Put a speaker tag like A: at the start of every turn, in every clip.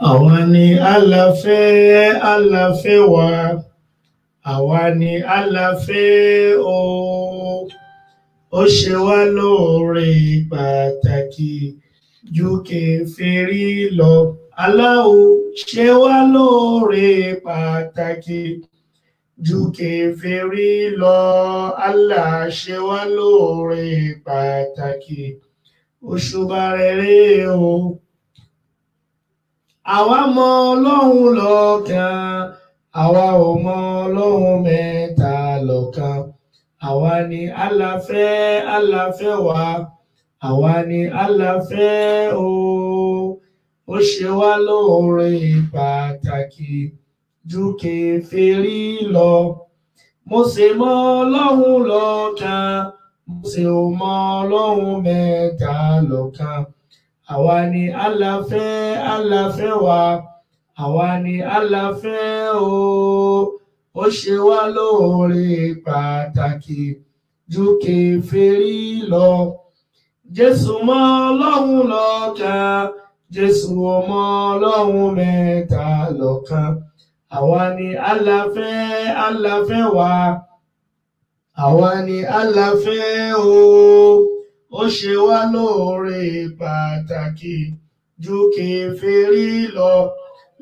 A: Àwa ni aláfẹ́ aláfẹ́ wa, àwa ni aláfẹ́ o. Ó ṣe wá lóore pàtàkì ju kèfèrí lọ. Allahu ṣe wá lóore pàtàkì ju kèfèrí lọ. Allah ṣe wá lóore pàtàkì. Òṣùbà rere o. Àwa mọ Ọlọ́run lọ́kan, àwa ò mọ Ọlọ́run mẹ́ta lọ́kan. Àwa ni aláfẹ́ aláfẹ́ wa, àwa ni aláfẹ́ o. Ó ṣe wá lóore pàtàkì ju kèfèrí lọ. Mo sì mọ Ọlọ́run lọ́kan, mo sì ò mọ Ọlọ́run mẹ́ta lọ́kan. Àwa ni aláfẹ́ aláfẹ́ wa, àwa ni aláfẹ́ o. Ó ṣe wá lóore pàtàkì ju kèfèrí lọ. Jésù mọ Ọlọ́run lọ́kan, Jésù ò mọ Ọlọ́run mẹ́ta lọ́kan. Àwa ni aláfẹ́ aláfẹ́ wa, àwa ni aláfẹ́ o. Ó ṣe wá lóore pàtàkì ju kèfèrí lọ.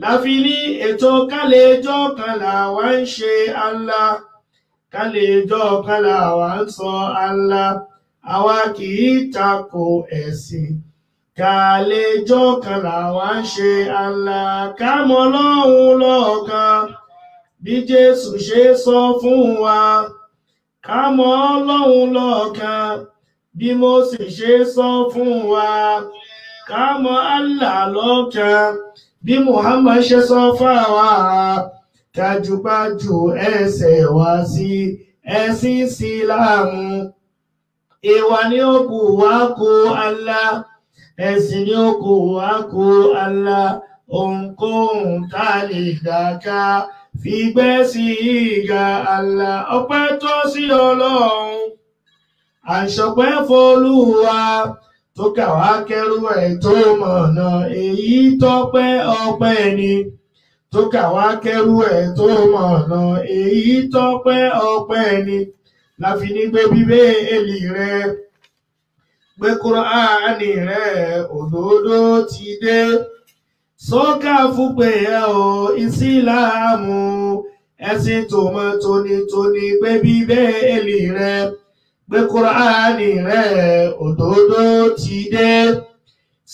A: Láfi ní ètò kálẹ̀jọ́ kan làwa ń ṣe Allah, kálẹ̀jọ́ kan làwa ń sọ Allah. Àwa kì í tako ẹ̀sìn, kálẹ̀jọ́ kan làwa ń ṣe Allah. Ká mọ Ọlọ́run lọ́kan bí Jésù ṣe sọ fún wa. Ká mọ Ọlọ́run lọ́kan bí Mósè ṣe sọ fún wa. Ká mọ Allah lọ́kan bí Muhammad ṣe sọ fún wa. Ká jùpájù ẹsẹ̀ wa sí ẹ̀sìn Ìsìlámù. Ìwà ni ó kù wá kù Allah, ẹ̀sìn ni ó kù wá kù Allah. Ohunkóhun tá lè dàka fi gbé sí ìgà Allah. Ọpẹ́ tó sí Ọlọ́run, àṣọpẹ́ f'Olúwa tó kà wá kẹ́rù ẹ̀ tó mọ̀nà. Èyí tọ́pẹ́ ọpẹ́ ni, tó kà wá kẹ́rù ẹ̀ tó mọ̀nà. Èyí tọ́pẹ́ ọpẹ́ ni. Láfi ní gbé Bíbélì rẹ, gbé Kùránì rẹ, òdodo ti dé. Sọ́kà fún pé ẹ o Ìsìlámù, ẹ̀sìn tó mọ́ tónítóní. Gbé Bíbélì rẹ, gbé Kùránì rẹ, òdodo ti dé.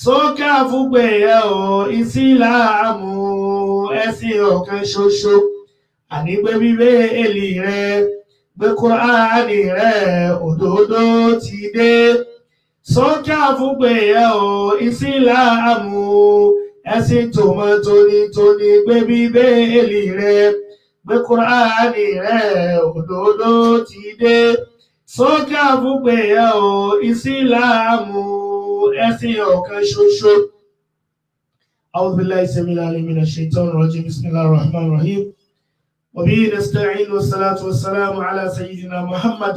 A: Sọ́kà fún pé ẹ o Ìsìlámù, ẹ̀sìn ọ̀kan ṣoṣo. Àní gbé Bíbélì rẹ, gbé Kùránì rẹ, òdodo ti dé. Sọ́kà fún pé ẹ o Ìsìlámù, ẹ̀sìn tó mọ́ tónítóní. Gbé Bíbélì rẹ, gbé Kùránì rẹ, òdodo ti dé. Sọ́kà fún pé ẹ o Ìsìlámù, ẹ̀sìn ọ̀kan ṣoṣo. A'udhu billahi samil alim minash shaitanir rajim. Bismillahir rahmanir rahim. Wa bihi nasta'in wa salatu wa salamu ala sayyidina Muhammad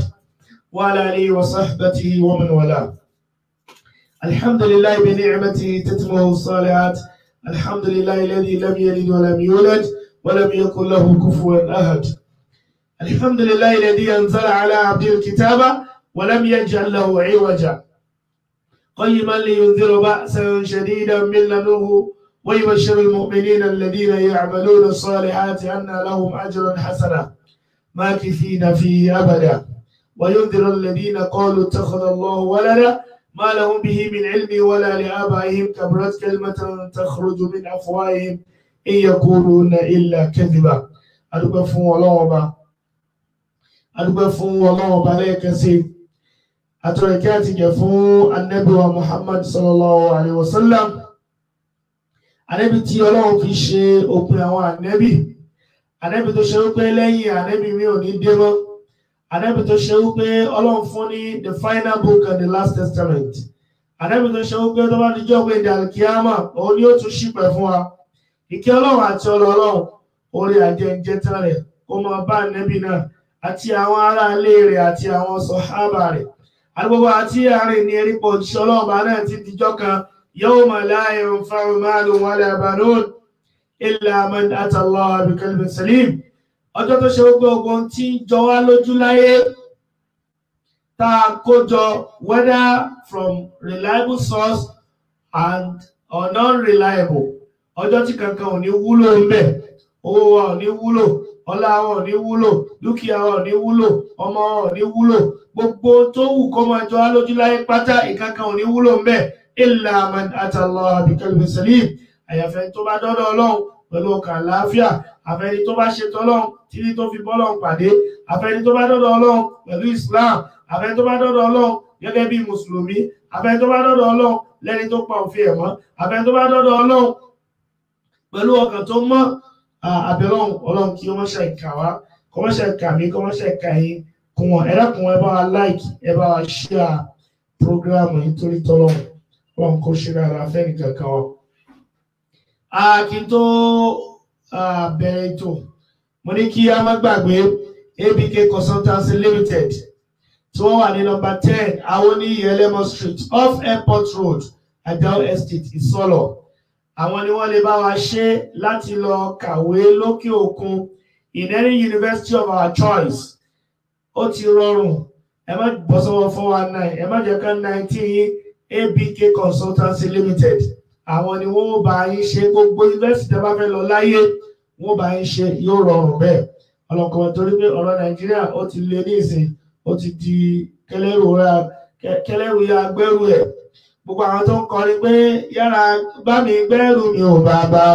A: wa ala alihi wa sahbihi wa man wala. Alhamdulillahi bi ni'matihi tatmahu as-salihat. Alhamdulillahi alladhi lam yalid wa lam yulad wa lam yakul lahu kufuwan ahad. الحمد لله الذي أنزل على عبده الكتاب ولم يجعل له عوجا قيما لينذر بأسا شديدا من لدنه ويبشر المؤمنين الذين يعملون الصالحات أن لهم أجرا حسنا ماكثين فيه أبدا وينذر الذين قالوا اتخذ الله ولدا ما لهم به من علم ولا لآبائهم كبرت كلمة تخرج من أفواههم إن يقولون إلا كذبا. أدوك فون الله adúpẹ́ fún Ọlọ́run ọba lẹ́ẹ̀kan sí. Àtọrọ ìkẹ́ àti ìgẹ̀ fún Ànábì wa Muhammad sallallahu alaihi wasallam. Ànábì tí Ọlọ́run fi ṣe òpin àwọn ànábì. Ànábì tó ṣe wípé lẹ́yìn ànábì mi ò ní dé mọ́. Ànábì tó ṣe wípé Ọlọ́run fún ní the final book and the last testament. Ànábì tó ṣe wípé tó bá dijọ́ pé ìdàlùkíámà òun ni ó tún ṣìpẹ̀ fún wa. Ìkẹ́ Ọlọ́run àti Ọlọ́run orí àjẹjẹ tán rẹ̀ kó máa bá ànábì náà àti àwọn ará ilé rẹ̀ àti àwọn sọ̀hábà rẹ̀. Àgbogbo àti àárín ní erípọ̀ òjíṣẹ́ Ọlọ́run bá náà ti dijọ́ kan yawma la yanfa'u malun wala banun illa man ata Allah bi qalbin salim. Ọjọ́ tó ṣe gbogbo tí ń jọ wá lójú láyé tá a kó jọ, whether from reliable source and or non-reliable. Ọjọ́ tí kankan ò ní wúlò ńbẹ̀, owó wa ò ní wúlò, ọlá wa ò ní wúlò, dúkìá wa ò ní wúlò, ọmọ wa ò ní wúlò, gbogbo tó wù kó máa jọ wá lójú láyé pátá ìkankan ò ní wúlò ńbẹ̀ illa man ata Allah bi qalbin salim. Àyàfẹ́ tó bá dọ́dọ̀ Ọlọ́run pẹ̀lú ọkàn àlàáfíà, àfẹ́ni tó bá ṣe tọ́lọ́run títí tó fi bọ́lọ́run pàdé, àfẹ́ni tó bá dọ́dọ̀ Ọlọ́run pẹ̀lú Islam, àfẹ́ni tó bá dọ́dọ̀ Ọlọ́run gẹ́gẹ́ bí mùsùlùmí, àfẹ́ni tó bá dọ́dọ̀ Ọlọ́run lẹ́ni tó pa òfin ẹ̀ mọ́, àfẹ́ni tó bá dọ́dọ̀ Ọlọ́run pẹ̀lú ọkàn tó mọ́. Àbẹ̀lọ́run Ọlọ́run kí ó má ṣe ìkà wá, kó má ṣe ìkà mí, kó má ṣe ìkà yín kún wọn. Ẹ dákun ẹ bá wa like, ẹ bá wa share program yìí torí tọ́lọ́run. Ọlọ́run kó ṣe dáadáa fẹ́ni kankan wa. Kí n tó bẹ̀rẹ̀ ètò, mo ní kí a má gbàgbé ABK Consultancy Limited tí wọ́n wà ní number 10 Awoniyi Elemo Street off Airport Road, Ajao Estate, Ìsọlọ̀. Àwọn ni wọ́n lè bá wa ṣe láti lọ kàwé lókè òkun in any university of our choice. Ó ti rọrùn, ẹ má bọ́ sọ́wọ́ 419, ẹ má jẹ́ ká 19 ABK Consultancy Limited. Àwọn ni wọ́n bá yín ṣe gbogbo university tẹ́ bá fẹ́ lọ láyé, wọ́n bá yín ṣe, yóò rọrùn bẹ́ẹ̀. Ọlọ́kọ̀ torí pé ọ̀rọ̀ Nàìjíríà ó ti lé ní ìsìn, ó ti di kẹlẹ́rù ya gbẹ́rù ẹ̀. Gbogbo àwọn tó ń kọrin pé yára bá mi gbẹ́rù mi ò bàbá,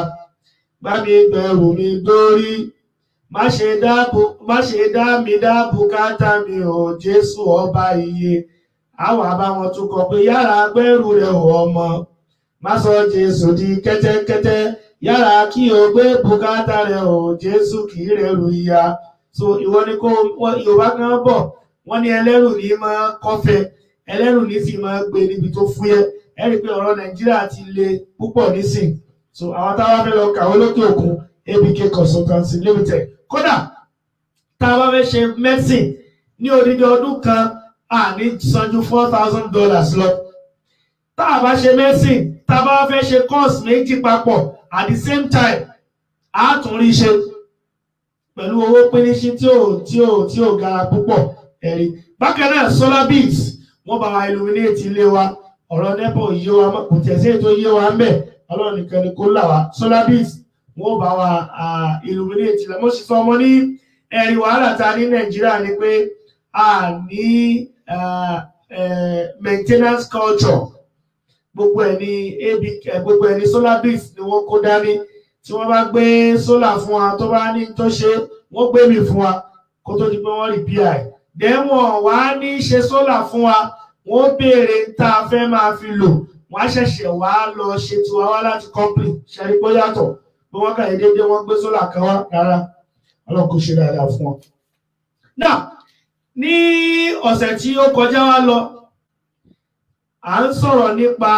A: bá mi gbẹ́rù mi dórí, má ṣe dá mi dá bùkátà mi ò Jésù ọba iye. Àwọn àbáwọn tún kọ pé yára gbẹ́rù rẹ̀ ò ọmọ, má sọ Jésù di kẹ́tẹ́kẹ́tẹ́, yára kí o gbé bùkátà rẹ̀ ò Jésù kì í rẹ̀rù ìyà. So ìwọ ni kó Yorùbá kan bọ̀, wọ́n ní ẹlẹ́rù ní máa kọ́fẹ́, ẹlẹ́rù ní sì máa gbé níbi tó fúyẹ́. Ẹ rí pé ọ̀rọ̀ Nàìjíríà ti le púpọ̀ nísìn. So àwọn táwa fẹ́ lọ kàwé lókè òkun, ABK Consultancy Limited. Kódà táwa fẹ́ ṣe medicine ní odidi ọdún kan, ní san ju $4,000 lọ. Táwa bá ṣe medicine, táwa fẹ́ ṣe course méjì papọ̀ at the same time, a tún rí ṣe pẹ̀lú owó píníṣí tí ò gara púpọ̀. Ẹ̀rí bákan náà solar beams wọ́n bá wa illuminate ilé wa. Ọ̀rọ̀ NEPA yé wa kò tẹ̀sí ètò yé wa ń bẹ̀, Ọlọ́run nìkan ni kó là wá. Solar beams wọ́n bá wa illuminate ilé. Mo sì sọ ọmọ ní ẹ̀rí wàhálà ta ní Nàìjíríà ni pé a ní maintenance culture. Gbogbo ẹ̀ ní solar beams ni wọ́n kó dání. Tí wọ́n bá gbé solar fún wa tó bá ní tó ṣe, wọ́n gbé mi fún wa kó tó di pé wọ́n repair. Dẹ́wọ̀n wá ní ṣe solar fún wa, wọ́n béèrè tá a fẹ́ máa fi lò, wọ́n á ṣẹ̀ṣẹ̀ wá lọ ṣe tiwa wá láti company. Ṣẹ́rí pé yàtọ̀ bí wọ́n kàn déédéé wọ́n gbé solar kan wá rárá. Ọlọ́run kò ṣe dáadáa fún wọn. Now ní ọ̀sẹ̀ tí ó kọjá wá lọ, à ń sọ̀rọ̀ nípa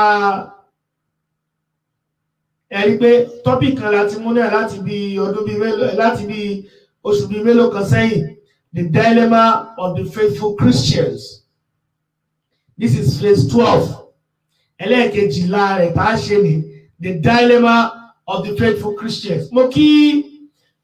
A: ẹ̀rí pé topic kan láti mú náà láti bí oṣù bíi mélòó kan sẹ́yìn. The dilemma of the faithful Christians. This is phase 12. Ẹlẹ́ẹ̀kejìlá rẹ̀ tá a ṣe ní the dilemma of the faithful Christians. Mo kí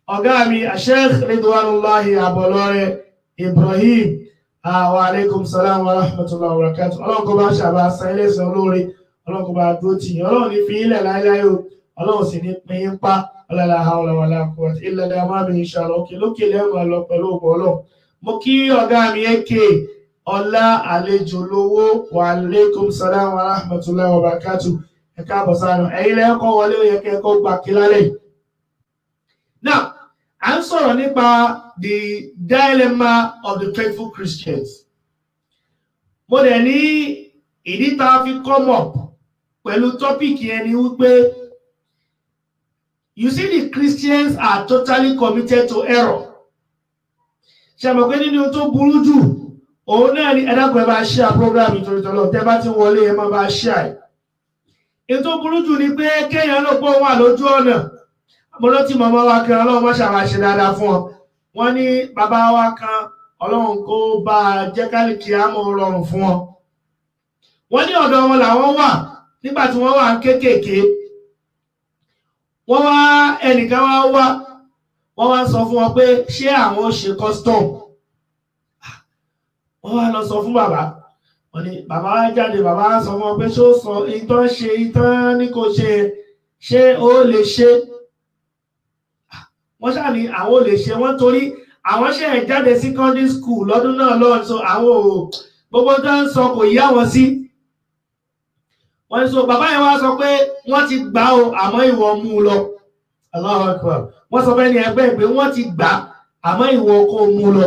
A: ọ̀gá mi Sheikh Ridwanullahi Abolore Ibrahim. Wa alaikum salam wa rahmatullahi wa barakatuh. Ọlọ́run kó bá ṣàbá san ilé ẹ̀san olóore. Ọlọ́run kó bá dúró tì yín. Ọlọ́run ní fi ilẹ̀ láíláí o. Ọlọ́run sì ní pín in pa. La hawla wala quwwata illa billah ma bi inshallah. Lókè lẹ́wọ̀n lọ pẹ̀lú ògbọ́ Ọlọ́run. Mo kí ọ̀gá mi Eke Ọlá àlejò lówó. Wa alaikum salam wa rahmatullahi wa barakatuh. Ẹ káàbọ̀ sáà. Ẹ̀yin lẹ́kọ̀ọ́ wọlé ó yẹ kẹ́kọ̀ọ́ gbà kí lálẹ́. Now, à ń sọ̀rọ̀ nípa the dilemma of the faithful Christians. Mo dẹ̀ ní ìdí tá a fi come up pẹ̀lú tọ́pìkì yẹn ni wípé you see the Christians are totally committed to error. Ṣé mo pé nínú tó burú jù òun náà ni ẹ̀dàkùn ẹ bá share program ìtorí tọ́lọ́ tẹ́ bá ti wọlé ẹ má bá share. Ètò burú jù ni pé kéèyàn ló pọ̀ wà lójú ọ̀nà. Mo rántí màmá wa kan Ọlọ́run má ṣàwà ṣe dáadáa fún ọ. Wọ́n ní bàbá wa kan Ọlọ́run kó bá jẹ́ kálíkì àmọ́ rọrùn fún ọ. Wọ́n ní ọ̀dọ̀ wọn làwọn wà nígbà tí wọ́n wà kéékèèké. wọ́n wá ẹnìkan wọ́n wá sọ fún wọn pé ṣé àwọn ṣe custom. Wọ́n wá lọ sọ fún bàbá. Wọ́n ní bàbá wá jáde, bàbá wá sọ fún wọn pé ṣó sọ ìtàn ṣe ìtàn ní kò ṣe ó lè ṣe. Wọ́n ṣáà ní àwọn ò lè ṣe, wọ́n torí àwọn ṣe jáde secondary school lọ́dún náà lọ́wọ́, so àwọn gbogbo tó ń sọ kò yá wọn sí. Wọ́n sọ bàbá yẹn wá sọ pé wọ́n ti gbà o àmọ́ ìwọ mú lọ. Allahu Akbar. Wọ́n sọ fẹ́ ní ẹgbẹ́ pé wọ́n ti gbà àmọ́ ìwọ kò mú lọ.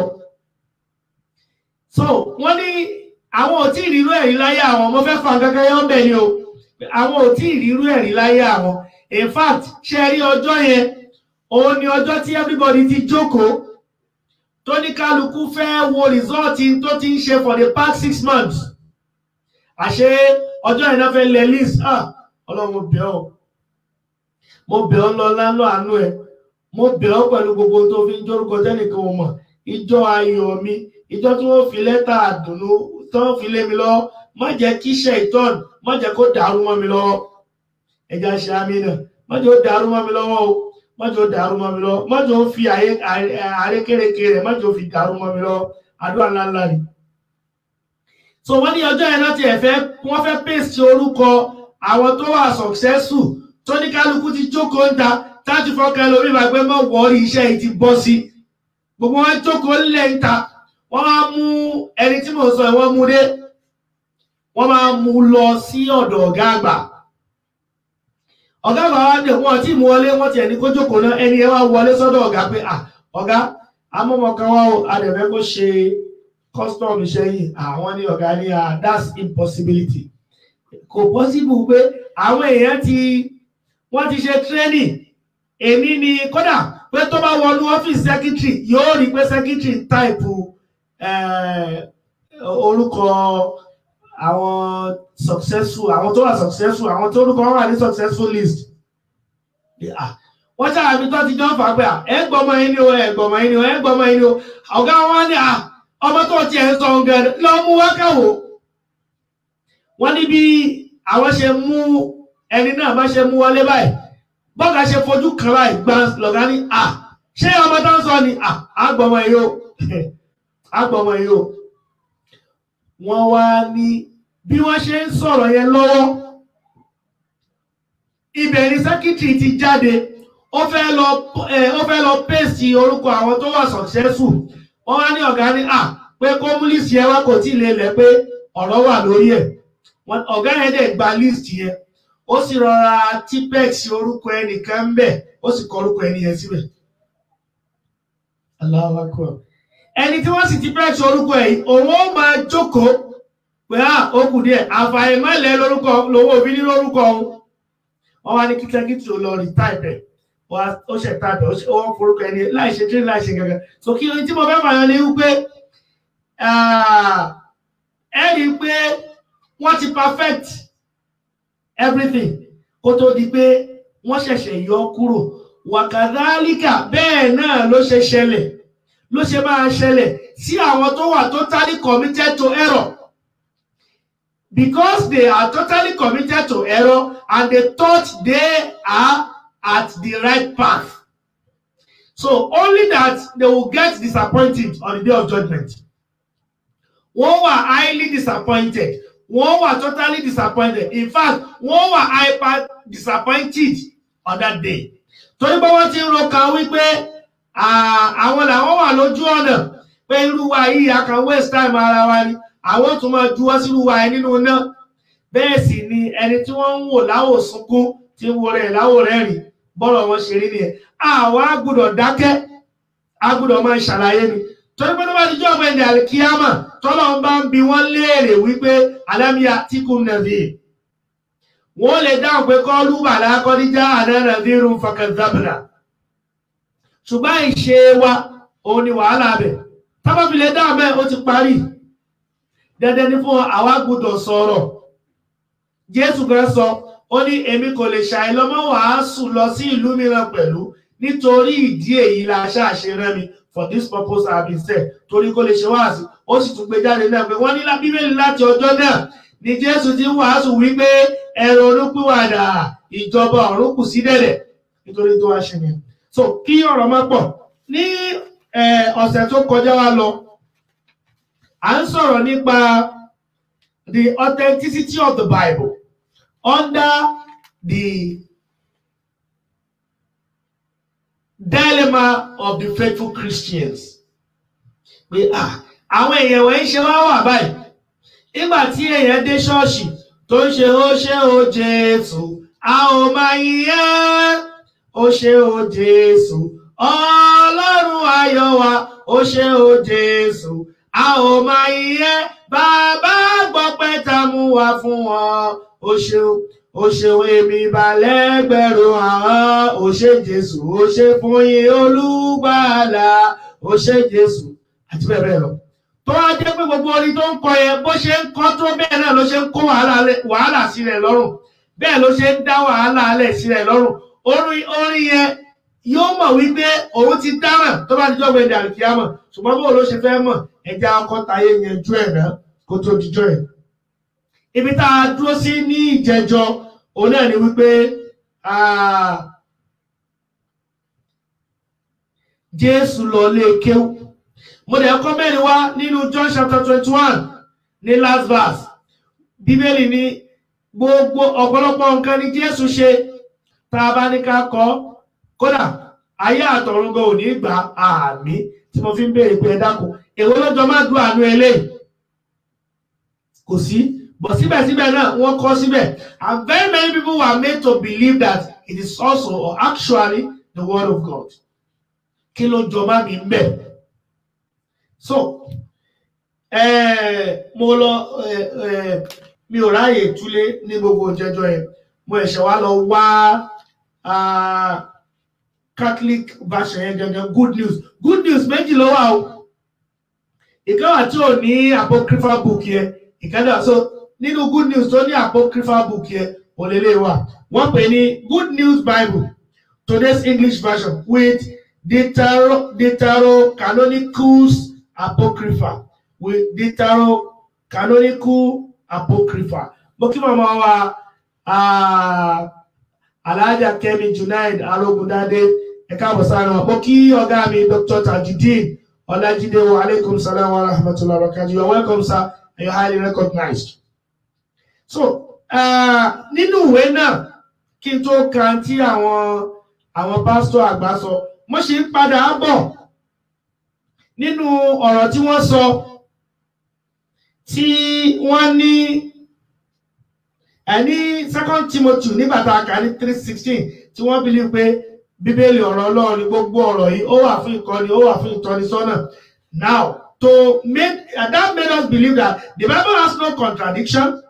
A: So wọ́n ní àwọn ò tí ì rírú ẹ̀rí láyé àwọn, mo fẹ́ fà gẹ́gẹ́ yọ́ bẹ̀ ni o. Àwọn ò tí ì rírú ẹ̀rí láyé àwọn. In fact, ṣe rí ọjọ́ yẹn, òun ni ọjọ́ tí everybody ti jókòó tó ní kálukú fẹ́ wo result tó ti ń ṣe for the past 6 months. Àṣé ọjọ́ yẹn náà fẹ́ lẹ list. Ọlọ́run mo bẹ̀ ọ́ lọ lánàá àánú ẹ̀, mo bẹ̀ ọ́ pẹ̀lú gbogbo tó fi ń jórúkọ tẹ́nìkan ò mọ̀, ìjọ ayọ̀ mi, ìjọ tí wọ́n fi lẹ́tà àdùnnú tó fi lé mi lọ́wọ́, má jẹ́ kí ṣẹ̀tánì má jẹ́ kó dàrú mọ́ mi lọ́wọ́. Ẹja ṣe àmì náà, má jẹ́ ó dàrú mọ́ mi lọ́wọ́ o, má jẹ́ ó dàrú mọ́ mi lọ́wọ́, má jẹ́ ó fi àrékérekè rẹ̀ má jẹ́ ó fi dàrú mọ́ mi lọ́wọ́. Àdúrà ńláńlá ni. So wọ́n ní ọjọ́ yẹn láti wọ́n fẹ́ paste orúkọ àwọn tó wà successful tó ní kálukú ti jókòó ń ta táti fọ́kẹ́ lórí ìgbàgbé mọ́ wọ́ọ̀rí iṣẹ́ yìí ti bọ́ sí. Gbogbo wọn jókòó lẹ̀ ń ta, wọ́n máa mú ẹni tí mò ń sọ ìwọ́n mú dé, wọ́n máa mú lọ sí ọ̀dọ̀ ọ̀gá àgbà. Ọ̀gá àgbà wá dé, wọ́n ti mú wọlé, wọ́n ti ẹni kó jókòó náà, ẹni ẹ wá wọlé sọ́dọ̀ ọ̀gá pé ọ̀gá amọ́mọ̀kan wá o, adẹ̀fẹ́ kó ṣe custom iṣẹ́ yìí. Àwọn ní ọ̀gá ní that's impossibility. Kò possible pé àwọn èèyàn wọ́n ti ṣe training. Èmi ni kódà pé tó bá wọnú ọ́fíìsì secretary yóò rí pé secretary type orúkọ àwọn successful, àwọn tó wà successful, àwọn tó orúkọ wọn wà ní successful list. Wọ́n ṣàbí tó ti jọ fà pé ẹgbọ́mọ yìí ni o, ẹgbọ́mọ yìí ni o, ẹgbọ́mọ yìí ni o. Ọ̀gá wọn ní ọmọ tó ti ẹ̀ ń sọ gẹ̀rẹ̀ lọ mú wákàwò. Wọ́n ní bí àwọn ṣe mú ẹni náà bá ṣe mú wọlé báyìí, bọ́gà ṣe fojú kan báyìí gbá lọ̀gá ní ṣé ọmọ tó ń sọ ni àgbọ̀mọ yìí o, àgbọ̀mọ yìí o. Wọ́n wá ní bí wọ́n ṣe ń sọ̀rọ̀ yẹn lọ́wọ́, ibẹ̀ ni sẹ́kítírì ti jáde, ó fẹ́ lọ pèsè orúkọ àwọn tó wà successful. Wọ́n wá ní ọ̀gá ní pé kó mú list yẹn wá, kò tí ì lè lẹ̀ pé ọ̀rọ̀ wà lórí ẹ̀. Ọ̀gá yẹn dẹ̀ gba list yẹn, ó sì rọra tipex orúkọ ẹnìkan ń bẹ̀, ó sì kọ orúkọ ẹni yẹn síbẹ̀. Allahu Akbar. Ẹni tí wọ́n sì tipex orúkọ ẹ̀ òun ó máa jókòó pé ó kù díẹ̀, àfàìmọ́lẹ̀ lórúkọ lówó òbí ní lórúkọ òun. Wọ́n wá ní kíkẹ́kítì ó lọ rí táìpẹ̀, ó ṣe táìpẹ̀, ó wọ́n forúkọ ẹni láìṣe tí láìṣe gẹ́gẹ́. So kí ohun tí mo fẹ́ fàyọ ní wípé ẹ̀rí pé wọ́n ti perfect everything kó tó di pé wọ́n ṣẹ̀ṣẹ̀ yọ kúrò. Wàkàdálíkà bẹ́ẹ̀ náà ló ṣe ṣẹlẹ̀, ló ṣe máa ṣẹlẹ̀ sí àwọn tó wà totally committed to error. Because they are totally committed to error and they thought they are at the right path. So only that they will get disappointed on the day of judgment. Wọ́n wà highly disappointed. Wọ́n wà totally disappointed. In fact, wọ́n wà hyper disappointed on that day. Torí pé wọ́n ti ń ro kan wípé àwọn làwọn wà lójú ọ̀nà pé irú wa yìí a kan waste time ara wa ni. Àwọn tún máa juwọ́ sí irú wa yẹn nínú náà. Bẹ́ẹ̀ sì ni ẹni tí wọ́n ń wò láwò sunkún tí ń wo rẹ̀ láwò rẹ́rìn bọ́rọ̀ wọn ṣe rí nìyẹn. Àwa gbọ́dọ̀ dákẹ́, a gbọ́dọ̀ máa ṣàlàyé ni. Torí pé tó bá ti jọ́ ọmọ ẹ̀dẹ̀ àlìkíyàmà tọ́lọ́ ń bá ń bi wọ́n léèrè wípé alámíyá tí kò nàbí. Wọ́n lè dáhùn pé kọ́lù bàlá kọ́díjà àdára dírú fakadhabna. Ṣùgbọ́n ìṣe wa òun ni wàhálà bẹ̀. Tábà fi lè dáhùn bẹ́ẹ̀ ó ti parí. Dandan ni fún àwa gbọ́dọ̀ sọ̀rọ̀. Jésù kan sọ, ó ní èmi kò lè ṣàìlọ́mọ́ wàásù lọ sí ìlú mìíràn pẹ̀lú nítorí ìdí èyí la ṣáàṣe rán mi. For this purpose I have been sent. Torí kó lè ṣe wáàsí. Ó sì tún gbé jáde náà pé wọ́n ní Bíbélì láti ọjọ́ náà ni Jésù ti ń wàásù wípé ẹ ronúpìwàdà, ìjọba ọ̀run kù sí dẹ̀dẹ̀. nítorí tó wá ṣe ni. So kí ọ̀rọ̀ má pọ̀ ní ọ̀sẹ̀ tó kọjá wa lọ à ń sọ̀rọ̀ nípa the authenticity of the Bible under the dilemma of the faithful Christians. Pé àwọn èèyàn wọ̀nyí ṣe wá wà báyìí nígbà tí èèyàn dé ṣọ́ọ̀ṣì tó ń ṣe ó ṣe ó Jésù a ò máa yìn ó ṣe ó Jésù Ọlọ́run ayọ̀ wa ó ṣe ó Jésù a ò máa yìn bàbá gbọ́pẹ́ tá mú wá fún wọn ó ṣeun èmi balẹ̀gbẹ̀rún àwọn ó ṣe Jésù ó ṣe fún yín olùgbàlà ó ṣe Jésù àti bẹ́ẹ̀ bẹ́ẹ̀ lọ. Tó wá jẹ́ pé gbogbo orin tó ń kọ yẹn bó ṣe ń kọ tó bẹ́ẹ̀ náà ló ṣe ń kó wàhálà sí rẹ̀ lọ́rùn bẹ́ẹ̀ ló ṣe ń dá wàhálà alẹ̀ sí rẹ̀ lọ́rùn orin yẹn yóò mọ̀ wípé òun ti dáràn tó bá dijọ́ gbẹ̀dẹ̀ àlùkìyámọ̀ ṣùgbọ́n bó ló ṣe fẹ́ mọ̀ ẹja ọkọ̀ táyé yẹn jú ẹ̀ náà kó tó dijọ́ ẹ̀. Ibi tá a dúró sí ní ìjẹjọ òun náà ni wípé Jésù lọ lé kéwú. Mo dẹ̀ kọ́ mẹ́rin wá nínú John chapter 21 ní last verse. Bíbélì ní gbogbo ọ̀pọ̀lọpọ̀ nǹkan ni Jésù ṣe tá a bá ní ká kọ́ kódà ayé àtọ̀run gan ò ní gbà àmì tí mo fi ń béèrè pé ẹ dákun èwo lọ́jọ́ má dùn àánú eléyìí kò sí but síbẹ̀síbẹ̀ náà wọ́n kọ́ síbẹ̀ and very many people were made to believe that it is also or actually the word of God. Kí ló jọ má mi ń bẹ̀? So mo lọ mi ò ráyè túlé ní gbogbo ìjẹjọ yẹn mo ẹ̀ṣẹ̀ wá lọ wá Catholic version yẹn gangan good news méjì ló wà o ìkan wà tí ò ní apocryphal book yẹn ìkan náà so nínú good news tó ní apocryphal book yẹn òlélẹ̀ wà wọ́n pè ní Good News Bible today's English version with Deuterocanonical Apocrypha with Deuterocanonical Apocrypha. Mo kí màmá wa Alhaja Kemi Junaid Alogundade ẹ káàbọ̀ sáà náà. Mo kí ọ̀gá mi Dr. Tajudeen Ọlájídé wa alaikum salam wa rahmatullahi wa barakatuh. You are welcome sir and you are highly recognized. So nínú ìwé náà kí n tó kan tí àwọn pásítọ̀ àgbà sọ mo ṣì ń padà bọ̀ nínú ọ̀rọ̀ tí wọ́n sọ tí wọ́n ní ẹni 2 Timothy nígbà tá a kà ní 3:16 tí wọ́n believe pé Bíbélì ọ̀rọ̀ Ọlọ́run ni gbogbo ọ̀rọ̀ yìí ó wà fún ìkọ́ni ó wà fún ìtọ́nisọ́nà. Now that made us believe that the Bible has no contradiction,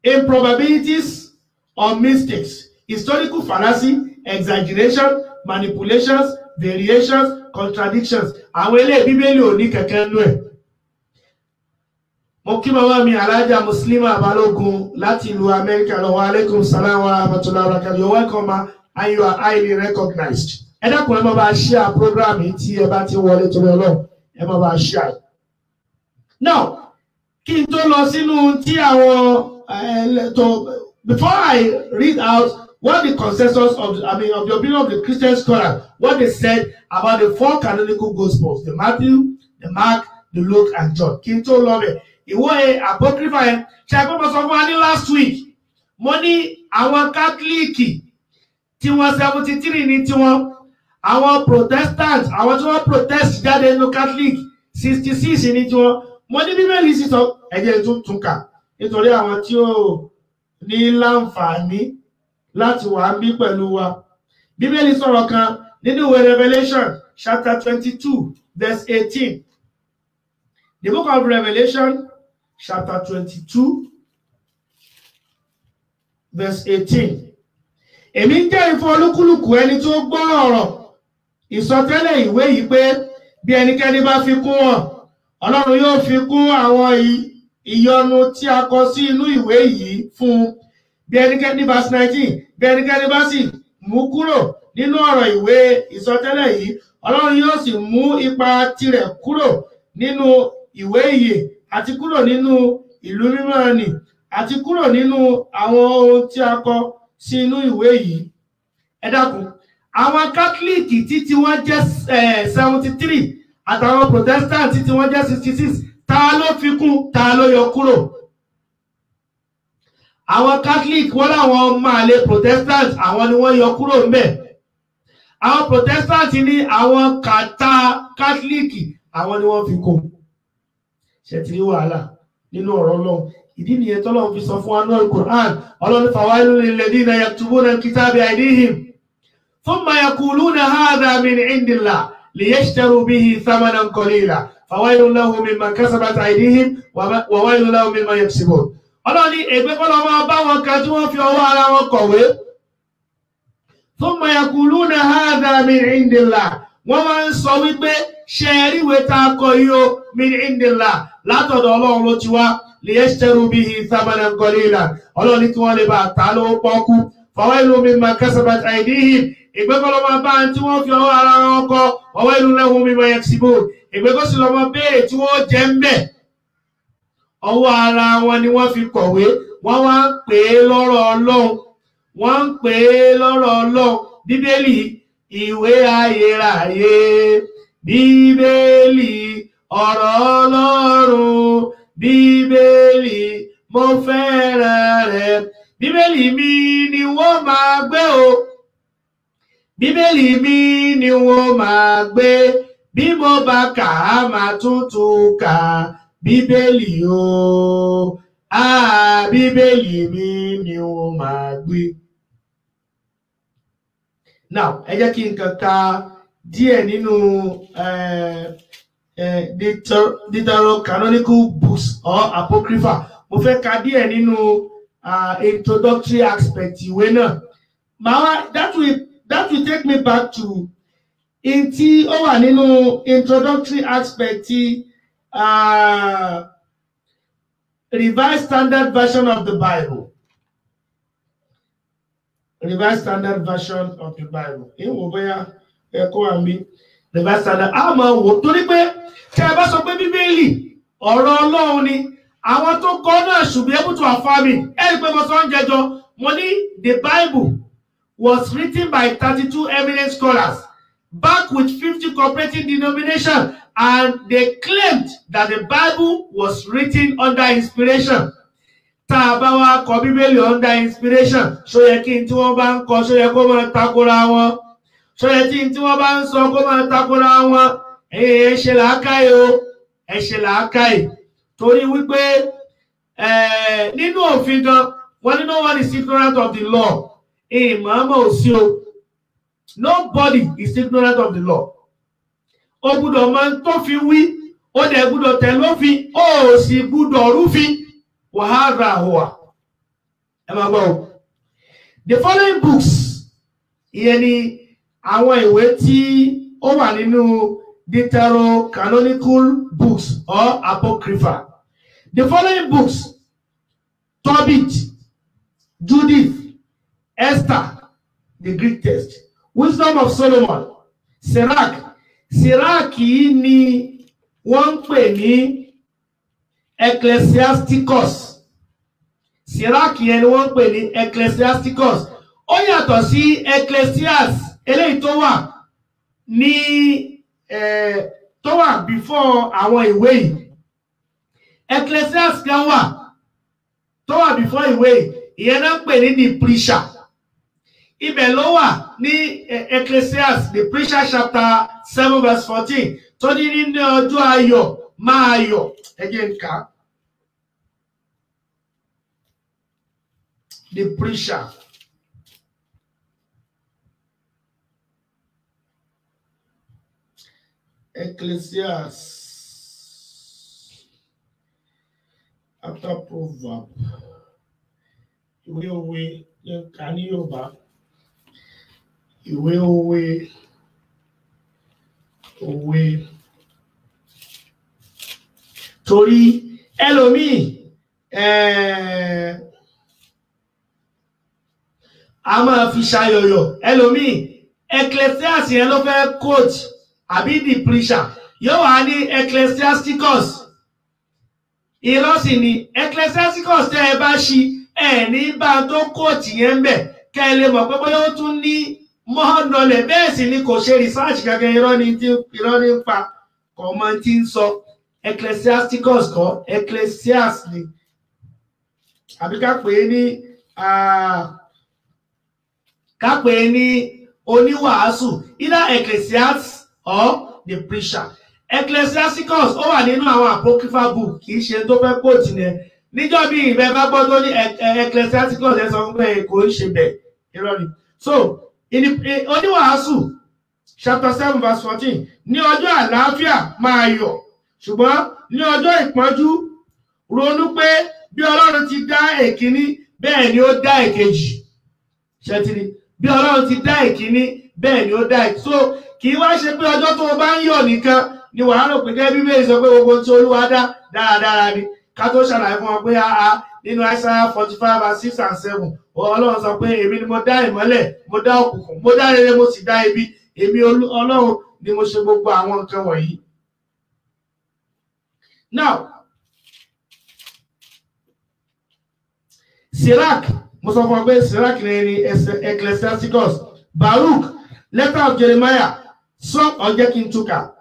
A: improbabilities or mistakes, historical fallacy, exaggeration, manipulations, variations, contradictions. Àwọn eléyìí Bíbélì ò ní kẹ̀kẹ́ nú ẹ̀. Mo kí màmá mi Alhaja Muslima Balógun láti ìlú Amẹ́ríkà lọ wa alaikum salam wa rahmatullahi wa barakatuh. You're welcome and you are highly recognized. Ẹ dákun ẹ máa bá share program yìí tí ẹ bá ti wọlé torí Ọlọ́run ẹ máa bá share. Now kí n tó lọ sínú tí àwọn before I read out what the consensus of the opinion of the Christian scholars, what they said about the 4 canonical Gospels, the Matthew, the Mark, the Luke, and John. Kí n tó lọ bẹ̀, ìwé apocrypha yẹn, ṣe àgbọ̀mọ̀ sọ fún wa ní last week. Mo ní àwọn Catholic tí wọ́n 73 ní tiwọn, àwọn Protestant, àwọn tí wọ́n protest jáde nínú Catholic 66 ní tiwọn. Mo ní Bíbélì sì sọ ẹ̀jẹ̀ tún kà nítorí àwọn tí ó ní láǹfààní láti wà bí pẹ̀lú wa. Bíbélì sọ̀rọ̀ kan nínú ìwé Revelation chapter 22 verse 18. The book of Revelation chapter 22 verse 18. Èmi ń jẹ́ ìfún olúkúlùkù ẹni tó gbọ́ ọ̀rọ̀ ìsọtẹ́lẹ̀ ìwé yìí pé bí ẹnikẹ́ni bá fi kún wọn, Ọlọ́run yóò fi kún àwọn ìyọnu tí a kọ sí inú ìwé yìí fún un. Bí ẹnikẹ́ni verse 19, bí ẹnikẹ́ni bá sì mú kúrò nínú ọ̀rọ̀ ìwé ìsọtẹ́lẹ̀ yìí, Ọlọ́run yóò sì mú ipa tirẹ̀ kúrò nínú ìwé ìyè àti kúrò nínú ìlú mímọ́ nì àti kúrò nínú àwọn ohun tí a kọ sí inú ìwé yìí ẹ dákun àwọn Catholic tí wọ́n jẹ́ 73 àtàwọn Protestant tí wọ́n jẹ́ 66 ta ló fi kún ta ló yọ kúrò àwọn Catholic wọ́n láwọn ọmọ àlè Protestant àwọn ni wọ́n yọ kúrò ńbẹ̀ àwọn Protestant ní àwọn kàtà Catholic àwọn ni wọ́n fi kún ṣètìlí wàhálà nínú ọ̀rọ̀ Ọlọ́run ìdí nìyẹn tọ́lọ́run fi sọ fún wa náà Al-Qur'an Ọlọ́run fawailul lilladhina yaktubuna al-kitaba bi'aydihim thumma yaquluna hadha min indillah liyashtaru bihi thamanan qalila fawailun lahum mimma kasabat aydihim wa wailun lahum mimma yaksibun Ọlọ́run ní ègbé kọ́ lọ́wọ́ bá wọn kan tí wọ́n fi ọwọ́ ara wọn kọ̀wé thumma yaquluna hadha min indillah wọ́n máa ń sọ wípé ṣe ríwé tá a kọ yìí o min indillah látọ̀dọ̀ Ọlọ́run ló ti wá liyashtaru bihi thamanan qalila Ọlọ́run ní kí wọ́n lè bá ta lówó pọ́kú fawailun mimma kasabat aydihim ìgbẹ́kọ́ lọ́mọ bá tí wọ́n fi ọwọ́ ara wọn kọ wawailun lahum mimma yaksibun ìgbẹ́kọ́ sí lọ́mọ béèrè tí wọ́n jẹ́ ń bẹ̀ ọwọ́ ara wọn ni wọ́n fi kọ̀wé wọ́n wá ń pè é lọ́rọ̀ Ọlọ́run wọ́n ń pè é lọ́rọ̀ Ọlọ́run Bíbélì ìwé ayérayé Bíbélì ọ̀rọ̀ Ọlọ́run Bíbélì mo fẹ́ràn rẹ̀ Bíbélì mi ni wọ́n máa gbé o Bíbélì mi ni wọ́n máa gbé bí mo bá kà á máa tuntun kà Bíbélì o Bíbélì mi ni wọ́n máa gbé. Now ẹ jẹ́ kí n kàn ka díẹ̀ nínú Deuterocanonical books or apocrypha mo fẹ́ ka díẹ̀ nínú introductory aspect ìwé náà that will take me back to in tí ó wà nínú introductory aspect tí Revised Standard Version of the Bible. Revised Standard Version of the Bible. Ìwọ̀n bóyá ẹ̀kọ́ àmì Revised Standard. A máa wò torí pé tí a bá sọ pé Bíbélì ọ̀rọ̀ Ọlọ́run ni àwọn tó kọ náà should be able to affirm it. Ẹ̀rí pé mo sọ ń jẹjọ mo ní the Bible was written by 32 eminent scholars back with 50 cooperating denominations, and they claimed that the Bible was written under inspiration. Tá a bá wá kọ Bíbélì under inspiration ṣó yẹ kí n tí wọ́n bá ń kọ ṣó yẹ kó máa takora wọn ṣó yẹ kí n tí wọ́n bá ń sọ kó máa takora wọn ẹ ṣe làákàyè o ẹ ṣe làákàyè torí wípé nínú òfin gan wọ́n ní no one is ignorant of the law ìmọ̀ọ́mọ̀ ò sí o nobody is ignorant of the law o gbúdọ̀ máa ń tó fi wí o dẹ̀ gbúdọ̀ tẹ̀ lófin o sì gbúdọ̀ rúfin wàhálà hùwà ẹ máa gbọ́ o. The following books ìyẹn ni àwọn ìwé tí ó wà nínú Deuterocanonical books or apocrypha. The following books: Tobit, Judith, Esther, the Greek text, Wisdom of Solomon, Sirach. Sirach yìí ni wọ́n ń pè ní Ecclesiasticus. Sirach yẹn ni wọ́n ń pè ní Ecclesiasticus. Ó yàtọ̀ sí Ecclesias eléyìí tó wà ní tó wà before àwọn ìwé yìí. Ecclesias kan wà tó wà before ìwé yìí. Ìyẹn náà ń pè ní the preacher. Ibẹ̀ ló wà ní Ecclesias, the preacher chapter 7 verse 14. Tó ní nínú ọjọ́ ayọ̀ máa yọ̀. Ẹjẹ́ ń kà. The preacher. Ecclesias after proverb. Ìwé òwe yẹn kà ní Yorùbá. Ìwé òwe torí ẹlòmíì a máa fi ṣayọyọ ẹlòmíì Ecclesiastes yẹn ló fẹ́ quote àbí the preacher yóò wá ní Ecclesiasticus irọ́ sì ni Ecclesiasticus tẹ́ ẹ bá ṣí ẹ ní bá tó quote yẹn bẹ̀ kẹ́ lè mọ̀ pé bóyá ó tún ní more knowledge bẹ́ẹ̀ sì ni kò ṣe research gẹ́gẹ́ irọ́ ní pa kọ̀ọ̀mọ́ tí ń sọ Ecclesiasticus kọ́ Ecclesiastes ni àbí ká pè é ní oníwàásù either Ecclesiastes or the preacher. Ecclesiasticus ó wà nínú àwọn apocryphal book kì í ṣe tó fẹ́ quote yẹn níjọ́ bí ìbẹ́ bá gbọ́ tó ní Ecclesiasticus ẹ sọ pé kò ń ṣe bẹ́ẹ̀ irọ́ ni. So oníwàásù chapter 7 verse 14 ní ọjọ́ àlàáfíà máa yọ̀ ṣùgbọ́n ní ọjọ́ ìpọ́njú ronú pé bí Ọlọ́run ti dá èkíní bẹ́ẹ̀ ni ó dá èkejì ṣẹ́tìrì bí Ọlọ́run ti dá èkíní bẹ́ẹ̀ ni ó dá èkejì. So kì í wá ṣe pé ọjọ́ tó o bá ń yọ̀ nìkan ni wàá rò pé gẹ́gẹ́ Bíbélì sọ pé gbogbo tí Olúwa dá dáradára ni ká tó ṣàlàyé fún wọn pé nínú Isaiah 45 verse 6 and 7 Ọlọ́run sọ pé èmi ni mo dá ìmọ́lẹ̀ mo dá òkùnkùn mo dá rere mo sì dá ibi èmi Ọlọ́run ni mo ṣe gbogbo àwọn nǹkan wọ̀nyí. Now Sirach mo sọ fún ọ pé Sirach ni Ecclesiasticus, Baruch, letter of Jeremiah, Song of Jekintuka.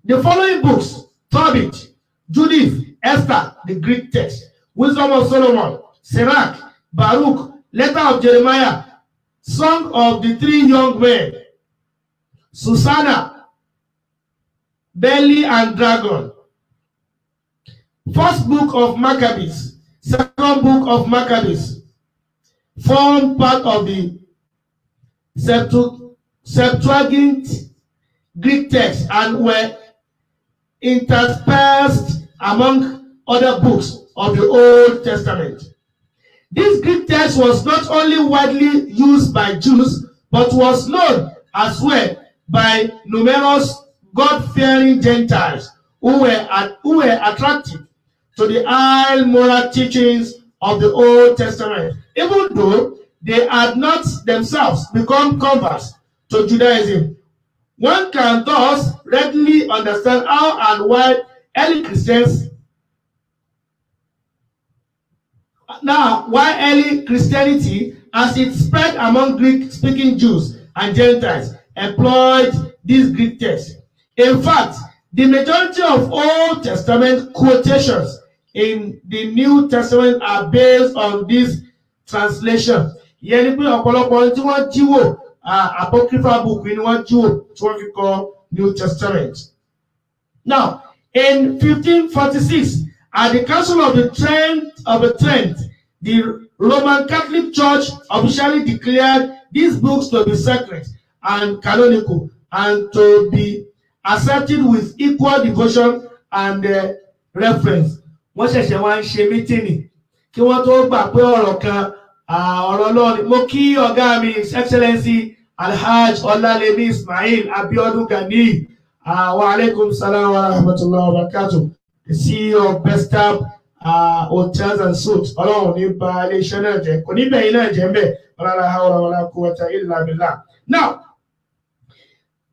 A: The following books: Tobit, Judith, Esther, the Greek text, Wisdom of Solomon, Sirach, Baruch, letter of Jeremiah, Song of the Three Young Men, Susanna, Belly and Dragon, First book of Maccabees, Second book of Maccabees, form part of the Septuagint Greek text and were interspersed among other books of the Old Testament. This Greek text was not only widely used by Jews, but was known as well by numerous God-fearing Gentiles who were attracted to the high moral teachings of the Old Testament, even though they had not themselves become converts to Judaism. One can thus readily understand how and why early Christianity, as it spread among Greek-speaking Jews and Gentiles, employed this Greek text. In fact, the majority of Old Testament quotations in the New Testament are based on this translation. Ìyẹn ni pé ọ̀pọ̀lọpọ̀ tí wọ́n jíwò apocryphal book ni wọ́n jíwò tí wọ́n fi kọ New Testament. Now, in 1546, at the Council of Trent, the Roman Catholic Church officially declared these books to be sacred and canonical and to be accepted with equal devotion and reference. Wọ́n ṣẹ̀ṣẹ̀ wá ń ṣe mítìnì kí wọ́n tó gbà pé ọ̀rọ̀ kan ọ̀rọ̀ lọ́ọ̀ni. Mo kí ọ̀gá mi His Excellency Alhaj Ọlálẹ́mí Ismail Abiodun Gani wa alaikum salam wa rahmatullahi wa barakatuh, the CEO of Bestab Hotels and Suites. Ọlọ́run ní ba iléeṣẹ́ náà jẹ́ kò ní bẹ̀yìn náà jẹ́ mbẹ́ wala hawla wala quwwata illa billah. Now,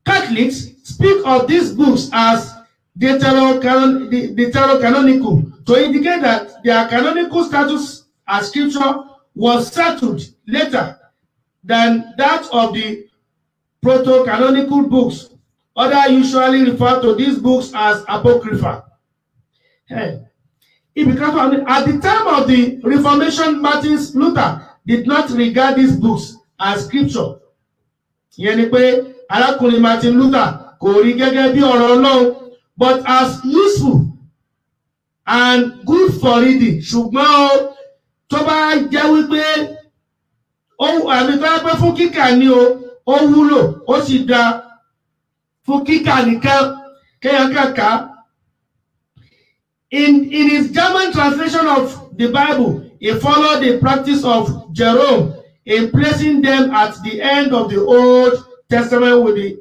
A: Catholics speak of these books as deuterocanonical to indicate that their canonical status as scripture was settled later than that of the proto-canonical books. Others usually refer to these books as apocrypha. At the time of the Reformation, Martin Luther did not regard these books as scripture. Ìyẹn ni pé arákùnrin Martin Luther kò rí gẹ́gẹ́ bí ọ̀rọ̀ Ọlọ́run, but as useful and good for reading. Ṣùgbọ́n tó bá jẹ́ wípé àmì tó bá pẹ́ fún kíkà ni ó wúlò ó sì dá fún kíkà nìkan kéèyàn kàkà. In his German translation of the Bible, he followed the practice of Jerome in placing them at the end of the Old Testament with the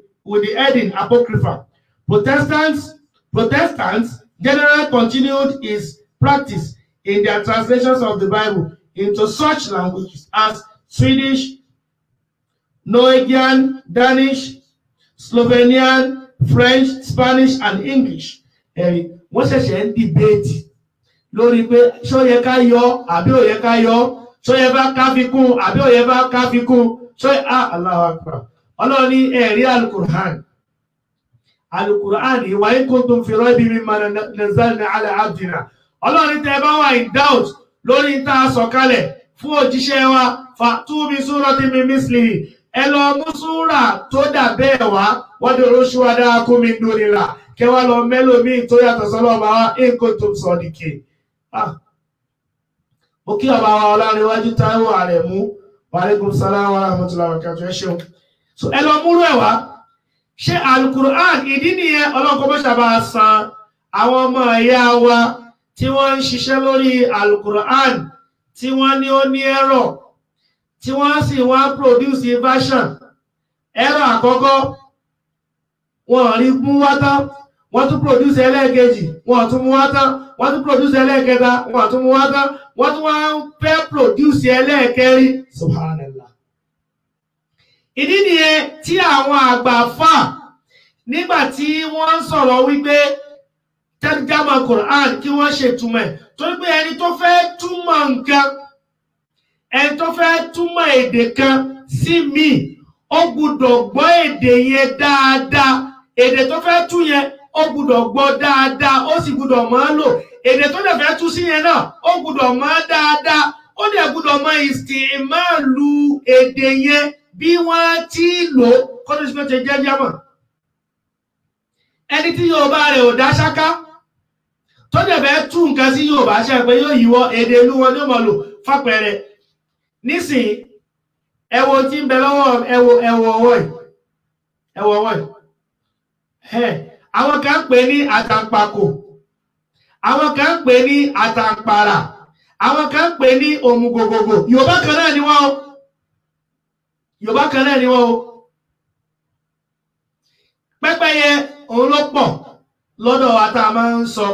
A: heading Apocrypha. Protestants generally continued his practice in their translations of the Bible into such languages as Swedish, Norwegian, Danish, Slovenian, French, Spanish, and English. Wọ́n ṣẹ̀ṣẹ̀ ń dìbéètì lórí pé ṣó yẹ ká yọ àbí ò yẹ ká yọ, so yẹ bá ká fi kún àbí ó yẹ bá ká fi kún so Allahu Akbar. Ọlọ́run ní ẹ̀rí alukur'an wa in kuntum fi raybin mimma nazzalna ala abdina. Ọlọ́run tẹ́ bá wà in doubt lórí tá sọ̀kalẹ̀ fún òjíṣẹ́ wa fa'tu bi suratin min mislihi, ẹ lọ mú súrà tó dà bẹ́ẹ̀ wá wad'u shuhada'akum min dunillah, kẹwàá lọ mẹ́lòmíì tó yàtọ̀ sọ́lọ́ bá wá in kuntum sadiqin. Mo kí ọba wa Ọlárẹ̀wájú Táíwò Àrẹ̀mú, wa alaikum salam wa rahmatullahi wa barakatuh, ẹ ṣeun. So ẹ lọ múrú ẹ̀ wá. Ṣé alukur'an ìdí nìyẹn ọlọ́kọ́ bó ṣàbà san àwọn ọmọ ẹ̀yà wa tí wọ́n ń ṣiṣẹ́ lórí alukur'an tí wọ́n ní ó ní error tí wọ́n sì wọ́n produce version error àkọ́kọ́ wọ́n rí mú wá tán wọ́n tún produce ẹlẹ́ẹ̀kejì wọ́n tún mú wá tán wọ́n tún produce ẹlẹ́ẹ̀kẹta wọ́n tún mú wá tán wọ́n tún wọ́n fẹ́ produce ẹlẹ́ẹ̀kẹrin. Subhanallah. Ìdí nìyẹn tí àwọn àgbà fà nígbà tí wọ́n ń sọ̀rọ̀ wípé tẹ́rjámà Quran kí wọ́n ṣètumọ̀ torí pé ẹni tó fẹ́ túmọ̀ nǹkan ẹni tó fẹ́ túmọ̀ èdè kan sí míì ó gbọ́dọ̀ gbọ́ èdè yẹn dáadáa, èdè tó fẹ́ tú yẹn ó gbọ́dọ̀ gbọ́ dáadáa, ó sì gbọ́dọ̀ máa lò èdè tó dẹ̀ fẹ́ tú sí yẹn náà ó gbọ́dọ̀ máa dáadáa, ó dẹ̀ gbọ́dọ̀ máa ìsìmáàlù èdè yẹn bí wọ́n ti lò kó tó ṣe pé ṣe jẹ́ jámọ̀. Ẹni tí Yorùbá rẹ̀ ò dá ṣáká tó dẹ̀ fẹ́ tú nǹkan sí Yorùbá ṣe pé yóò yíwọ́ èdè ìlú wọn ní ó máa lò fàpẹẹrẹ nísìnyí ẹwọ tí ń bẹ lọ́wọ́ ẹwọ ọwọ́ yìí àwọn kan ń pè ní àtàǹpàkò, àwọn kan ń pè ní àtàǹpàrà, àwọn kan ń pè ní òmùgògògò. Yorùbá kan náà ni wọ́n o, Yorùbá kan náà ni wọ́n o. Pẹ́pẹ́yẹ òun ló pọ̀ lọ́dọ̀ wa tá a máa ń sọ.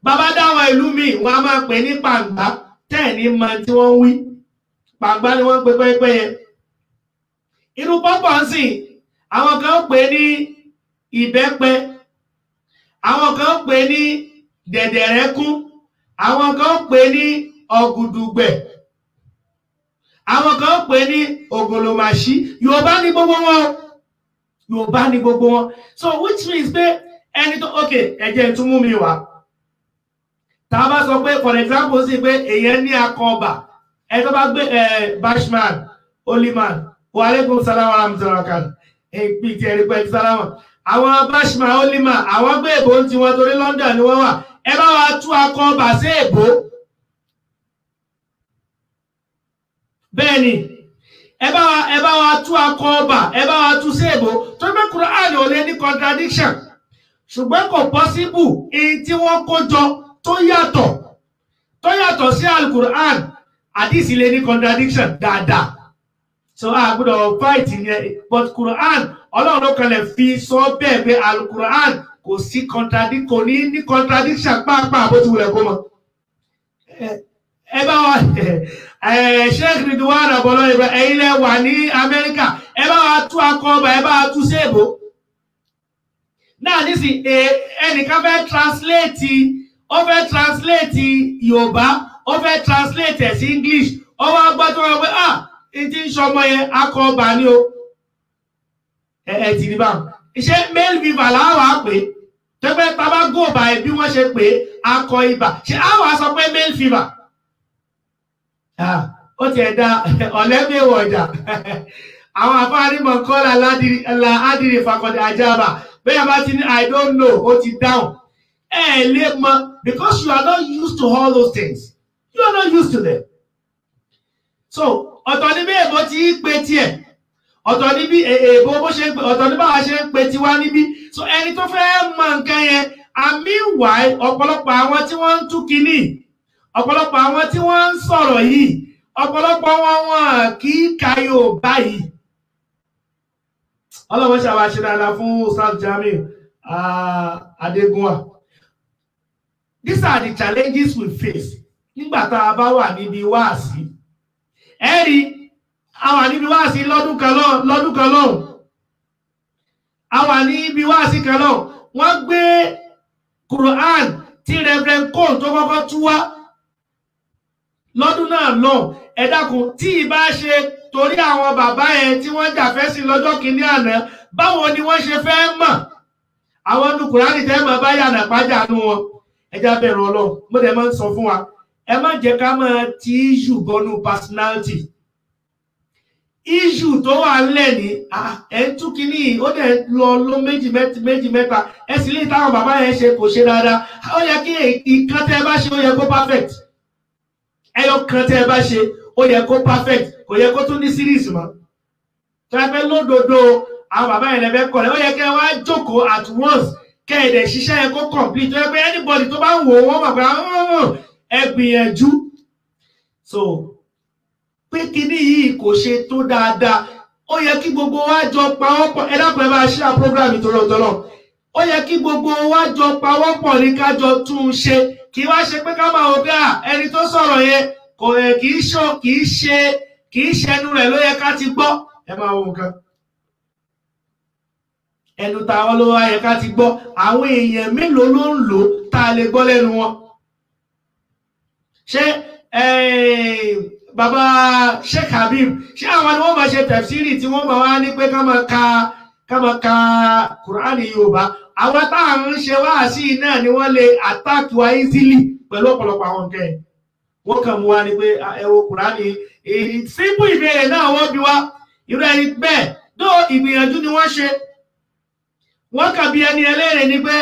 A: Bàbá dáwọn ìlú mi wọ́n á máa pè ní pàǹgbá tẹ́ẹ̀ní mọ tí wọ́n ń wí. Pàǹgbá ni wọ́n ń pè pẹ́pẹ́yẹ. Inú pọ́pọ̀ ń sìn àwọn kan ń pè ní ìbẹ́pẹ, àwọn kan ń pè ní dẹ̀dẹ̀rẹ́kún, àwọn kan ń pè ní ọ̀gùdùgbẹ̀, àwọn kan ń pè ní ògòlòmàṣí. Yorùbá ní gbogbo wọn, Yorùbá ní gbogbo wọn. So which means pé ẹni tó ẹjẹ́ tún mú mi wá. Tá a bá sọ pé for example sí pé èèyàn ní akọ ọba, ẹ tó bá gbé Bashman, Oliman, wa alaikum salam wa rahmatullahi wa barakatuh. Èpì tí ẹ̀rí pẹ̀lú sálámà. Àwọn Bashman, Oliman, àwọn gbé èbó tí wọ́n torí London ni wọ́n wà. Ẹ bá wa tú akọ ọba sí èbó. Bẹ́ẹ̀ni, ẹ bá wa tú akọ ọba, ẹ bá wa tú sí èbó. Torí pé Quran ò lè ní contradiction. Ṣùgbọ́n kò possible èyí tí wọ́n kó jọ tó yàtọ̀ sí Al-Quran, àdìsí lè ní contradiction dáadáa. So a gbọ́dọ̀ fight yẹn, but Quran Ọlọ́run ló kànlẹ̀ fi sọ bẹ́ẹ̀ pé Al-Quran kò ní contradiction pàápàá bó ti wulẹ̀ kó mọ. Ẹ bá wa Sheikh Ridwan Abọ́lọ́ ìgbà ẹ̀yin lẹ wà ní Amẹ́ríkà, ẹ bá wa tú akọ ọba, ẹ bá wa tú sí èbó. Náà nísìn ẹnìkan fẹ́ translate Yorùbá, ó fẹ́ translate ẹ̀ sí English, ó wá gbọ́ tó wọ́n pé ìtí ń ṣọmọ yẹn akọ ọba ní o. Ẹ ti rí bá iṣẹ́ male fever láwà pé tẹ́gbẹ́ tàbá gòbà ẹ̀ bí wọ́n ṣe pé akọ ibà ṣe àwà sọ pé male fever. Ó ti ẹ̀dá ọ̀lẹ́gbẹ̀wọ̀ ọjà àwọn afárímọ̀ kọ́lá ládìrí fakọ̀dẹ̀ àjábà bẹ́ẹ̀ bá ti ní I don't know ó ti dáhùn. Lè mọ̀ because you are not used to all those things, you are not used to them. So ọ̀tọ̀ ní bí èbó ti pé tiẹ̀, ọ̀tọ̀ ní bí èbó bó ṣe ń pè, ọ̀tọ̀ ní báwa ṣe ń pè tiwa níbí. So ẹni tó fẹ́ mọ̀ nǹkan yẹn, meanwhile ọ̀pọ̀lọpọ̀ àwọn tí wọ́n ń tú kínní, ọ̀pọ̀lọpọ̀ àwọn tí wọ́n ń sọ̀rọ̀ yìí, ọ̀pọ̀lọpọ̀ wọn kì í ka Yorùbá yìí. Ọlọ́run ṣàwà ṣe dáadáa fún Ustaz Jamiu Adégúnwà. These are the challenges we face nígbà tá a bá wà níbi wáàsí. Ẹ̀rí àwa níbi wáàsí lọ́dún kan lọ́hùn, àwa níbi wáàsí kan lọ́hùn, wọ́n gbé Quran tí Reverend Cole tó kọ́kọ́ tú wá lọ́dún náà lọ́hùn. ẹ dákun tí ìbá ṣe torí àwọn bàbá yẹn tí wọ́n jà fẹ́ sí lọ́jọ́ kìíní àná báwo ni wọ́n ṣe fẹ́ mọ̀ àwọn nu Kùránì tẹ́ mọ̀ bá yànà pàjá nu wọn ẹja bẹ̀rù Ọlọ́run mo dẹ̀ máa ń sọ fún wa ẹ má jẹ́ ká máa ti issue bọnú personality issue tó wà ńlẹ̀ ní ẹ̀ ń tú kínní ó dẹ̀ lọ méjì mẹ́ta ẹ sì lè táwọn bàbá yẹn ṣe kò ṣe dáadáa ó yẹ kí ìkan tẹ́ bá ṣe ó yẹ kó perfect ẹyọ kan tẹ́ bá ṣe ó yẹ kó perfect kò yẹ kó tún ní series mọ́ tó yẹ pé lódodo àwọn bàbá yẹn lẹ́fẹ̀ẹ́ kọ̀ lẹ́ ó yẹ kẹ́ wá jókòó at once kẹ́ ẹ̀ dẹ̀ ṣiṣẹ́ yẹn kó complete tó yẹ pé anybody tó bá ń wò wọ́n mọ̀ pé ẹ gbìyànjú so pé kíní yìí kò ṣe tó dáadáa ó yẹ kí gbogbo wa jọ pawọ́pọ̀ ẹ dákun ẹ bá ṣe program ìtòlọ́tọ́lọ́ ó yẹ kí gbogbo wa jọ pawọ́pọ̀ ní kájọ tún un ṣe kí wá ṣe pé ká máa wò pé ẹni tó sọ̀rọ̀ yẹn kò kì í ṣe ẹnu rẹ̀ ló yẹ ká ti gbọ́ ẹ máa wo nǹkan ẹnu táwọn ló wá yẹ ká ti gbọ́ àwọn èèyàn mélòó ló ń lò tá a lè gbọ́ lẹ́nu wọn ṣé bàbá Sheikh Habib ṣé àwọn ni wọ́n máa ṣe tafsiri tí wọ́n máa wá ní pé ká máa ka Kùránì Yorùbá àwọn táwọn ń ṣe wáàsí náà ni wọ́n lè attack wa easily pẹ̀lú ọ̀pọ̀lọpọ̀ àwọn nǹkan ẹ̀ wọ́n kàn mú wa ní pé ẹ wo Kùránì simple ìbéèrè náà wọ́n bí wá irú ẹni bẹ́ẹ̀ tó ìgbìyànjú ni wọ́n ṣe wọ́n kàn bí ẹni ẹlẹ́rìí ni pé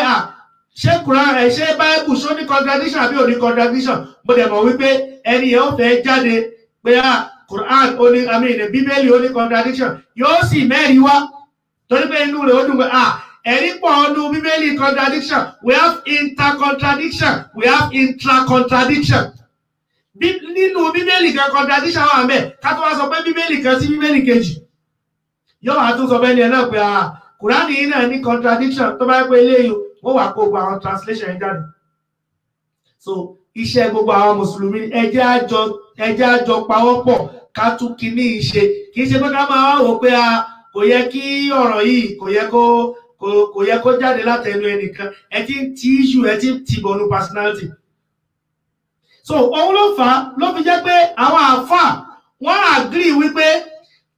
A: ṣé Kùránì ṣé Bible ṣó ní contradiction àbí ò ní contradiction mo dẹ̀ mọ̀ wípé ẹni yẹn ó fẹ́ jáde pé Quran ó ní Bíbélì ó ní contradiction yóò sì mẹ́rin wá torí pé inú rẹ̀ ó dùn pé ẹ̀rí pọ̀ ọdún Bíbélì contradiction we have intercontradiction we have intracontradiction nínú Bíbélì kan contradiction wà mẹ́ ká tó wá sọ pé Bíbélì kan sí Bíbélì kejì yóò wá tún sọ bẹ́ẹ̀ ni ẹ̀ náà pé Quran yìí náà ní contradiction tó bá yẹ pé eléyìí wọ́n wà kó gba àwọn translation yẹn jáde so iṣẹ́ gbogbo àwọn mùsùlùmí ẹjẹ́ àjọ pawọ́pọ̀ ká tún kíní ìṣe kì í ṣe pé ká máa wá wò pé kò yẹ kí ọ̀rọ̀ yìí kò yẹ kó jáde látẹnu ẹnìkan ẹ ti ń ti issue ẹ ti ń ti bọ̀nù personality so òun ló fà á ló fi jẹ́ pé àwọn àáfàá wọ́n agree wípé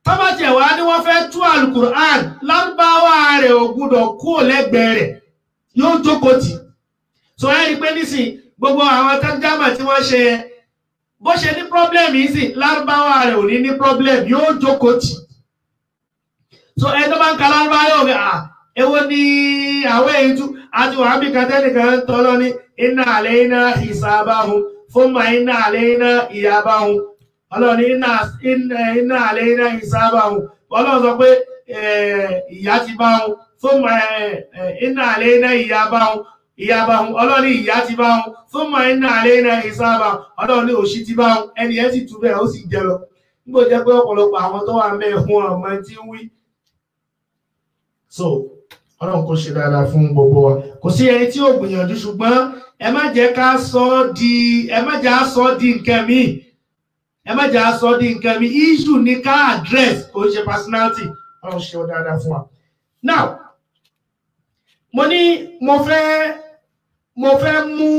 A: tọ́bàtì ẹ̀wà ni wọ́n fẹ́ tú alukur'an lárúbáwá rẹ̀ ò gbúdọ̀ kúrò lẹ́gbẹ̀ẹ́ rẹ̀ yóò jókòó tì so ẹ rí i pé nísìn gbogbo àwọn tẹ́jámà tí wọ́n ṣe yẹn bó ṣe ní problem yìí sì lárúbáwá rẹ̀ ò ní problem yóò jókòó tì so ẹ tó bá ń ka lárúbáwá yóò fi èwo ni àwọn èyí tú àti wàhábì kàtẹ́nìkan tọ́lọ́ ní inna alayna hisabahum thumma inna alayna iyabahum ọlọ́ni inna alayna hisabahum ọlọ́run sọ pé ìyà ti bá wọn thumma inna alayna iyabahum ọlọ́ni ìyà ti bá wọn thumma inna alayna hisabahum ọlọ́ni òṣì ti bá wọn ẹni ẹ sì tú bẹ́ẹ̀ ó sì jẹ lọ nígbò jẹ́ pé ọ̀pọ̀lọpọ̀ àwọn tó wà mẹ́ẹ̀hún ọmọ tí ń wí so ọlọ́run kò ṣe dáadáa fún gbogbo wa kò sí ẹni tí ó gbìyànjú ṣùgbọ́n ẹ má jẹ́ ká sọ di nǹkan míì ẹ má jẹ́ sọ di nǹkan míì issue ní ká address kò ṣe personality ọlọ́run ṣe dáadáa fún wa now mo ní mo fẹ́ mú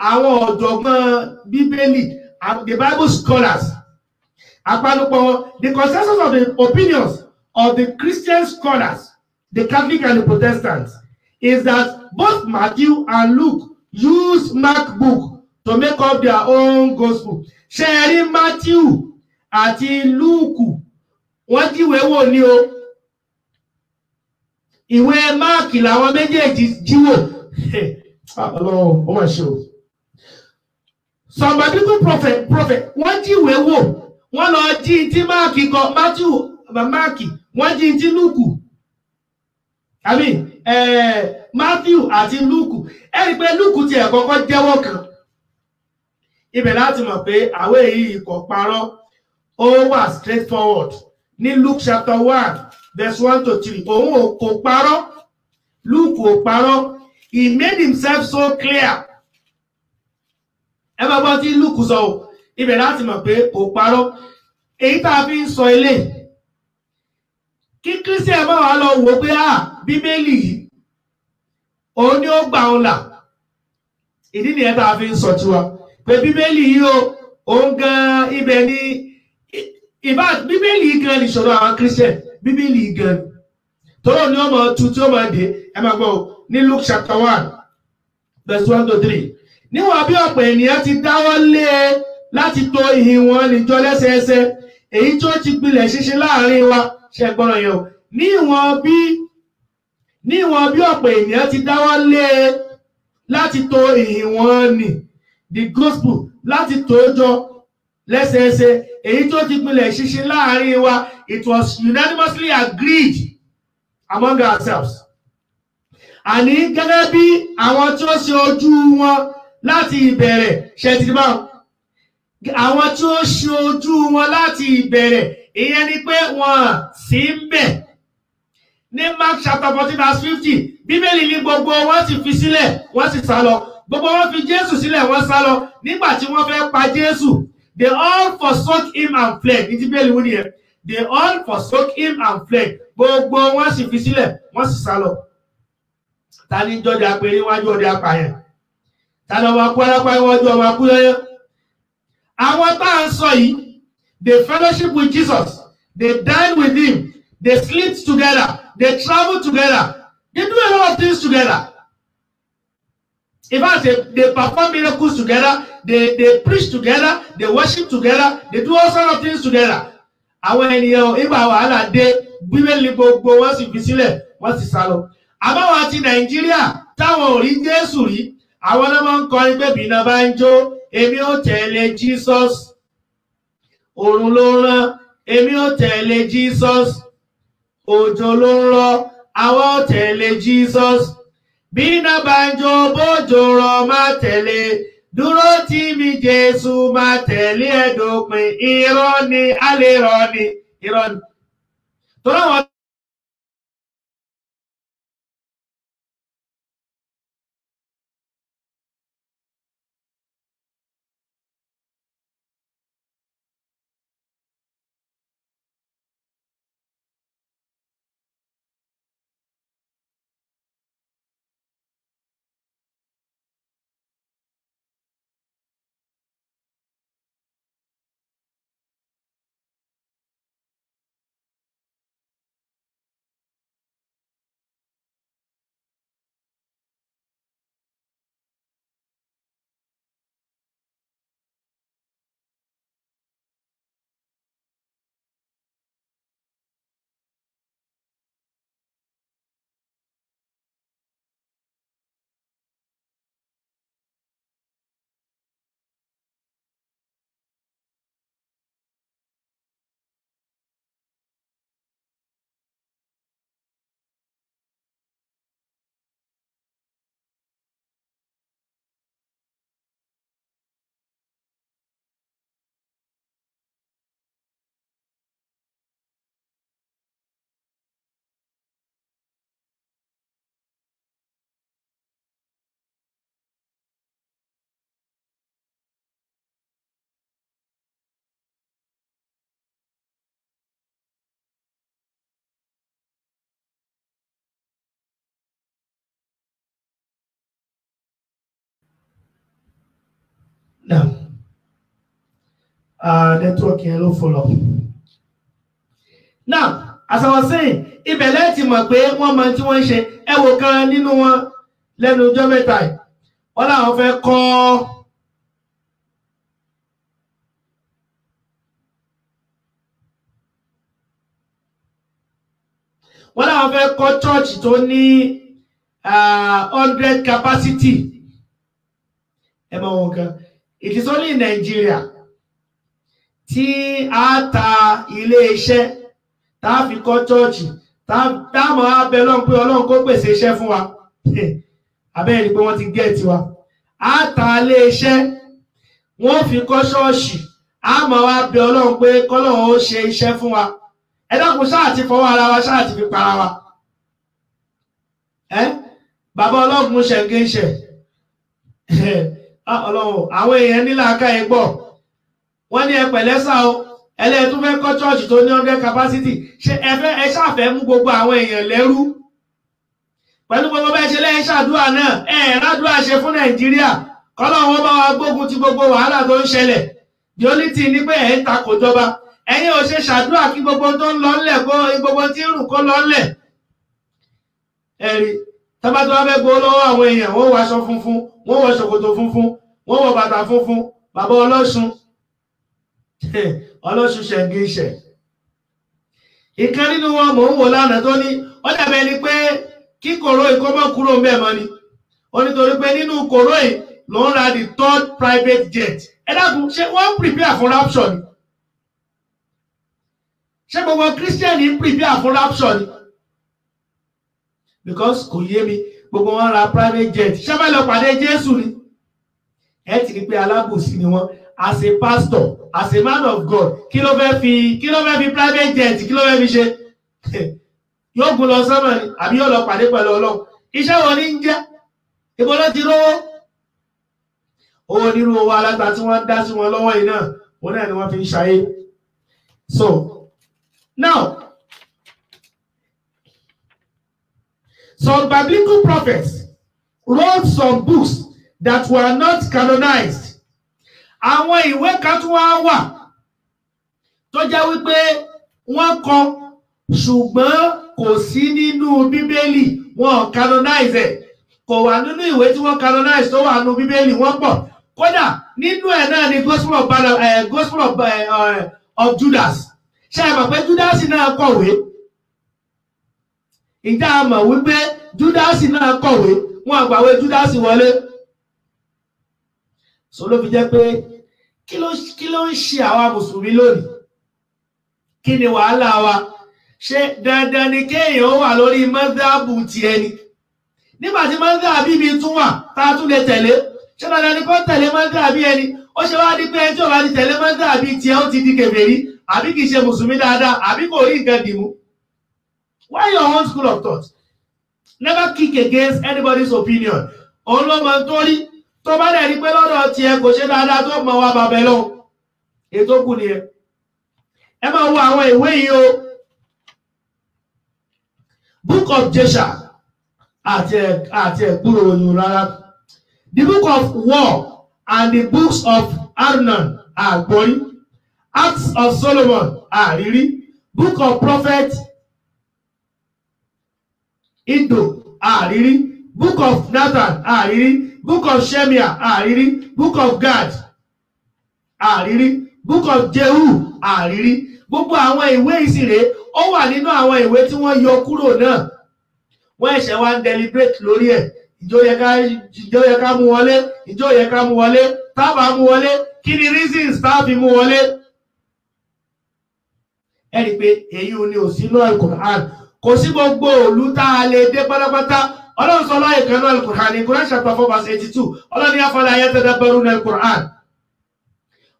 A: àwọn ọ̀jọ̀gbọ́n Bíbélì the Bible scholars the consensus of the opinions of the Christian scholars, the Catholic and the Protestants, is that both Matthew and Luke use Mark book to make up their own gospel. Ṣé Matthew àti Luke wọ́n jíwèé wò ní o. Ìwé Mark làwọn méjèèjì jíwò. Ọlọ́run ó mà ṣe o. Some biblical prophet wọ́n jíwèé wò. Wọ́n lọ jí tí Máàkì kọ Máàkì wọ́n jí tí Lúùkù Matthew àti Lúùkù ẹ̀rí pé Lúùkù ti ẹ̀kọ́kọ́ jẹ́wọ́ kan ibẹ̀ láti mọ̀ pé àwẹ̀ yìí kò parọ́ ó wà straightforward ní Luke chapter 1 verse 1 to 3 òun kò parọ́ Lúùkù ò parọ́ he made himself so clear ẹ bá gbọ́ tí Lúùkù sọ ibẹ̀ láti mọ̀ pé kò parọ́ èyí tá a fi ń sọ ilé kí Christian bá wà lọ wò pé Bíbélì yìí òun ni ó gbà òun là ìdí nìyẹn tá a fi ń sọ tiwa pé bíbélì yìí òun gan ibẹ̀ ni bíbélì gan nìṣòro àwọn Christian, bíbélì gan tọ́lọ́ ni ọmọ tu tí ó máa dé ẹ máa gbọ́ ní Luke chapter 1 verse 1 to 3 níwọ̀n bí ọ̀pọ̀ ènìyàn ti dáwọ́ lé láti tò ìhìn wọn níjọ lẹ́sẹẹsẹ èyí tó ti gbilẹ̀ ṣíṣe láàrin wa ṣe gbọ́rọ̀ yẹn o níwọ̀n bí ọ̀pọ̀ ènìyàn ti dáwọ́ lé láti tò ìhìn wọn ní the gospel láti tò jọ lẹ́sẹẹsẹ èyí tó ti gbilẹ̀ ṣíṣe láàrin wa, it was unanimously agreed among ourselves. Àní gẹ́gẹ́ bí àwọn tí ó ṣe ojú wọn láti ìbẹ̀rẹ̀ ṣẹ̀tìmá àwọn tí ó ṣe ojú wọn láti ìbẹ̀rẹ̀ ìyẹn ni pé wọ́n sì ń bẹ̀. Ní Mark chapter 14 verse 50 bíbélì ní gbogbo wọn sì fi sílẹ̀ wọ́n sì sá lọ, gbogbo wọn fi Jésù sílẹ̀ wọ́n sá lọ. Nígbà tí wọ́n fẹ́ pa Jésù, they all forsook him and fled. Ní ti bíbélì wí nìyẹn, they all forsook him and fled. Gbogbo wọn sì fi sílẹ̀ wọ́n sì sá lọ. Ta ni jọjà péré wájú ọdẹ apààyàn? Ta ni ọmọ akú alápá iwájú ọmọ akú lẹ́yìn? Àwọn tá à ń sọ yìí, they fellowship with Jesus, they dine with him, they sleep together, they travel together, they do a lot of things together. In fact, they perform miracles together, they preach together, they worship together, they do all sorts of things together. Àwọn ènìyàn ìgbà wàhálà dé bíbélì gbogbo wọn sì fi sílẹ̀ wọ́n sì sá lọ. Àbáwọn àti Nàìjíríà táwọn ò rí Jésù rí, àwọn náà máa ń kọrin pé bíná bá ń jó èmi ò tẹ̀lé Jesus, òrùn ló ń rán èmi ò tẹ̀lé Jesus, òjò ló ń rọ̀ àwọn ò tẹ̀lé Jesus, bíná bá ń jó bójò rọ̀ má tẹ̀lé, dúró tì mí Jésù má tẹ̀lé ẹ̀dópin. Irọ́ ni alẹ́ rọ ni irọ́ ni. Tọ́lá wọn. Now, network yẹn ló fò lọ. Now, as I was saying, ibẹ̀ lẹ́ẹ̀tì mọ̀ pé wọ́n mọ tí wọ́n ń ṣe. Ẹ wò kan nínú wọn lẹ́nu ọjọ́ mẹ́ta yìí. Wọ́n láwọn fẹ́ kọ́ church tó ní 100 capacity. Ẹ mọ̀ wọn kan. It is only in Nigeria tí a ta ilé iṣẹ́ tá a fi kọ́ church tá a mọ̀ abẹ́ lọ́n pé Ọlọ́run kó pèsè iṣẹ́ fún wa. Abẹ́ ni pé wọ́n ti gẹ̀ẹ́tì wa. A ta ilé iṣẹ́ wọ́n fi kọ́ ṣọ́ọ̀ṣì, a mọ̀ wá bẹ̀ Ọlọ́run pé kọ́lọ́run ó ṣe iṣẹ́ fún wa. Ẹ dákun ṣáà ti fọwọ́ ara wa, ṣáà ti fi para wa. Bàbá Ọlọ́run ṣẹ̀gẹ́ṣẹ̀. Ọlọ́run àwọn èèyàn nílà aká ẹgbọ́ wọ́n ní ẹpẹ̀lẹ́ sá o ẹlẹ́ tún fẹ́ kọ́ chọ́ọ̀chì tó ní 100 capacity ṣe ẹ ṣàfẹ́ mú gbogbo àwọn èèyàn lẹ́rú pẹ̀lú gbogbo bẹ́ẹ̀ ṣe lẹ́yìn ṣàdúrà náà rádúrà ṣe fún Nàìjíríà kọ́lọ́run bá wa gbógun ti gbogbo wàhálà tó ń ṣẹlẹ̀. The only thing ni pé ẹ̀ ń takò jọba. Ẹ̀yin ò ṣe ṣàdúrà kí gbogbo tó ń lọ ńlẹ̀ kó gbogbo tí ń rùn kó lọ ńlẹ̀. Ẹ̀rí tọ́ba tó wá fẹ́ gbowó lọ́wọ́ àwọn èèyàn wọ́n wọ aṣọ funfun wọ́n wọ ṣòkòtò funfun wọ́n wọ bàtà funfun bàbá ọlọ́ṣun ọlọ́ṣun ṣẹ̀ǹgì ìṣẹ̀. Ìkan nínú wọn mò ń wò lánàá tó ní ó dàbẹ̀ ni pé kí kòró ìkọ́mọ́ kúrò ń bẹ̀ mọ́ ni. Ó nítorí pé nínú kòró yìí ló ń ra the third private jet. Ẹ dákun ṣé wọ́n ń prepare for rapture ni? Ṣé gbogbo Christian ń prepare for rapture ni? Because kò yé mi gbogbo wọn ra private jet. Ṣé fẹ́ lọ pàdé Jésù ni? Ẹ ti rí pé alábòsí ni wọ́n. As a pastor, as a man of God, kí ló fẹ́ fi private jet kí ló fẹ́ fi ṣe? Yóò gùn lọ sọ́mọ̀ ni àbí yóò lọ pàdé pẹ̀lú Ọlọ́run. Iṣẹ́ wọn ní ń jẹ́. Ibo ló ti rówó? Owó nínú owó aláta tí wọ́n dá sí wọn lọ́wọ́ yìí náà, òun náà ni wọ́n fi ń ṣayé. So, now, some biblical prophets wrote some books that were not canonized. Àwọn ìwé kan tún wá wà tó jẹ́ wípé wọ́n kọ ṣùgbọ́n kò sí nínú Bíbélì, wọ́n canonize ẹ̀. Kò wà nínú ìwé tí wọ́n canonize tó wà nínú Bíbélì wọ́n pọ̀. Kódà nínú ẹ̀ náà ni Gospel of Judas. Ṣé ẹ mọ̀ pé Judas náà kọ̀wé? Ìjà a mọ̀ wípé Judas náà kọ̀wé, wọ́n àgbàwé Judas wọlé. So ló fi jẹ́ pé kí ló ń ṣe àwa Mùsùlùmí lónìí? Kí ni wàhálà wa? Ṣé dandan ni kéèyàn wà lórí mọ́sáàbù ti ẹni? Nígbà tí mọ́sáàbù mi tún wà, tá a tún lè tẹ̀lé. Ṣé dandan ni kó tẹ̀lé mọ́sáàbù ẹni? Ó ṣe wá di pé ẹni tí ò bá ti tẹ̀lé mọ́sáàbù tiẹ̀ ó ti di kèfèrí, àbí kìí ṣe Mùsùlùmí dáadáa, àbí kò rí nǹkan dìmú. Why your own school of thought? Never kick against anybody's opinion. Òun ló mọ nítorí tó bá dẹ̀ rí pé lọ́dọ̀ tiẹ̀ kò ṣe dáadáa tó mọ̀ wá bàbẹ̀ lọ. Ètò kù nìyẹn. Ẹ máa wo àwọn ìwé yìí o. Book of Jesha àti ẹ̀gbúrò òyìn rárá. The book of War and the books of Arnon àgbọ̀rí. Acts of Solomon àrírí. Book of Prophet Iddo àrírí. Book of Nathan àrírí. Book of Shemaiah àrírí. Book of Gad àrírí. Book of Jehu àrírí. Gbogbo àwọn ìwé ìsìnrè ó wà nínú àwọn ìwé tí wọ́n yọ kúrò náà. Wọ́n ẹ̀ṣẹ̀ wá ń deliberate lórí ẹ̀. Ìjó yẹ ká mú wọlé, ìjó yẹ ká mú wọlé, tábà mú wọlé, kí ni reasons tá fi mú wọlé? Ẹ rí pé èyí ò ní òsínú Al-Qur'an. Kò sí gbogbo òlú tá a lè dé pátápátá. Ọlọ́run sọ láyé kan náà Al-Qur'an ní Quran chapter 4 verse 82. Ọlọ́run ní afala yatadabbaruna Al-Qur'an.